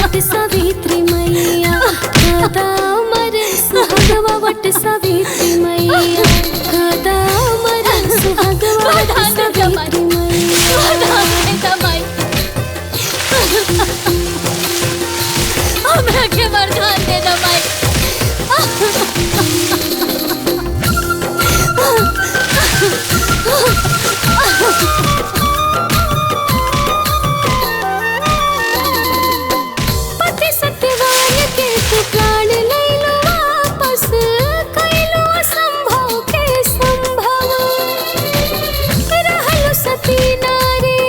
वट सावित्री मैया कदा अमर सुहागवा, वट सावित्री मैया कदा अमर सुहागवा, वट सावित्री मैया वरदान देना माई। हमरा के वरदान दे दो माई। पति सत्यवान के तू प्राण ले लो वापस, कैलो असंभव के संभव। रहलो सती नारी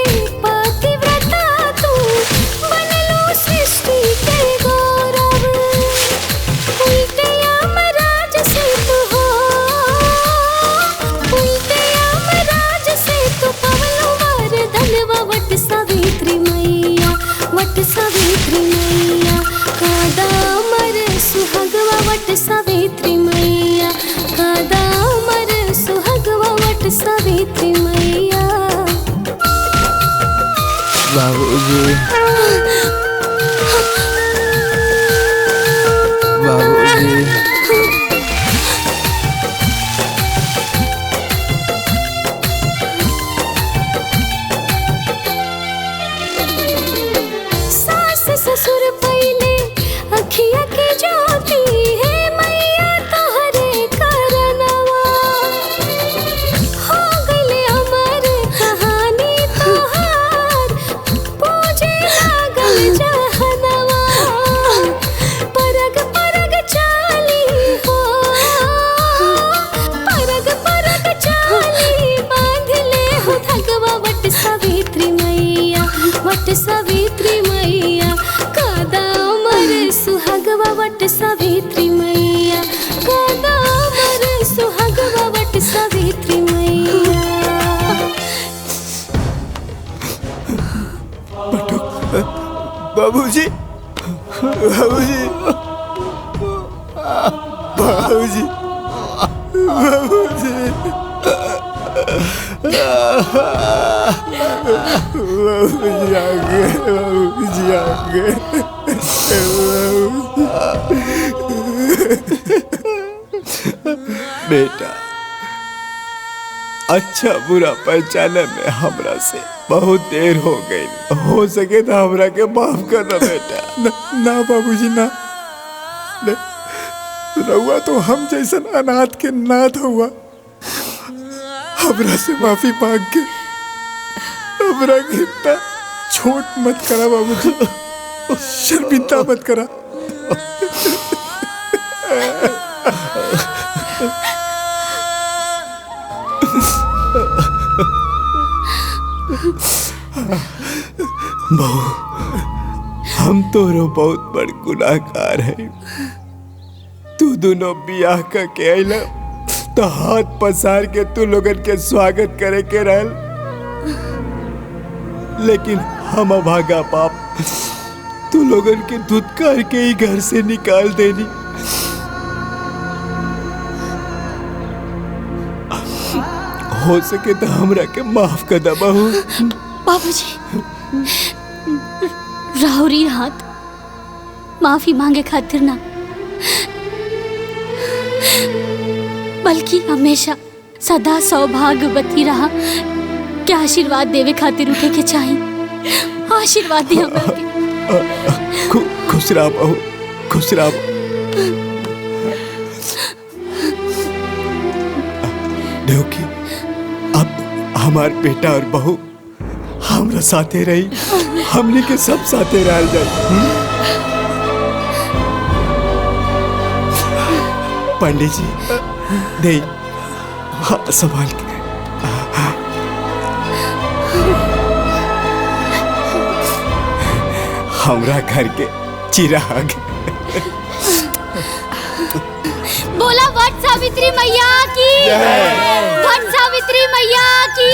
पतिव्रता तू, बनलो सृष्टि के गौरव। उल्टे यमराज से तू हो, उल्टे यमराज से तू पवलो वरदानवा। वट सावित्री मैया, वट सावित्री मैया, कादामर सुहागवा। वट सावित्री मैया, कादामर सुहागवा। वट सावित्री मैया। बाबूजी, बाबूजी। सास ससुर पहले अखिया के ज्योति है मैया तोहरे करनवा। हो गइले अमर कहानी तोहार, पूजे लागल जहनवा। परग परग चाली हो, परग परग चाली बांध ले हो धगवा। वट सावित्री मैया, वट सावित्री मैया, कादामर सुहागवा। वट सावित्री मैया, कादामर सुहागवा। वट सावित्री मैया। बाबूजी, बाबूजी, बाबूजी, बाबूजी, बाबूजी आ गए, बाबूजी आ गए। बेटा, अच्छा बुरा पहचाने में हमरा से बहुत देर हो गई। हो सके तो हमरा के माफ कर दो बेटा। ना बाबूजी ना, रहुआ तो हम जैसन अनाथ के नाथ हुआ। हमरा से माफी मांग के हमरा के इतना छोट मत करा बाबूजी, शर्मिंदा मत करा। बहू, हम तोरो बहुत बड़ गुनाहगार है। तू दोनों बियाह करके आइला तो हाथ पसार के तू लोगन के स्वागत करे के रहल, लेकिन हम अभागा बाप तू लोगन के धुतकार के ही घर से निकाल देनी। हो सके तो हमरा के माफ कर दा बहू। बाबूजी, राहुरी हाथ माफी मांगे खातिर ना, बल्कि हमेशा सदा सौभाग्यवती रहा के आशीर्वाद देवे खातिर उठे के चाहिए। आशीर्वाद दी हमरा के। खुश रह बहू, खुश रह। देवकी, अब हमार बेटा और बहू हमरा साथे रही, हमने के सब साथे रह जाए। पंडित जी दे, हाँ, संभाल के। हमरा घर के चिराग। बोला वट सावित्री मैया की, वट सावित्री मैया की।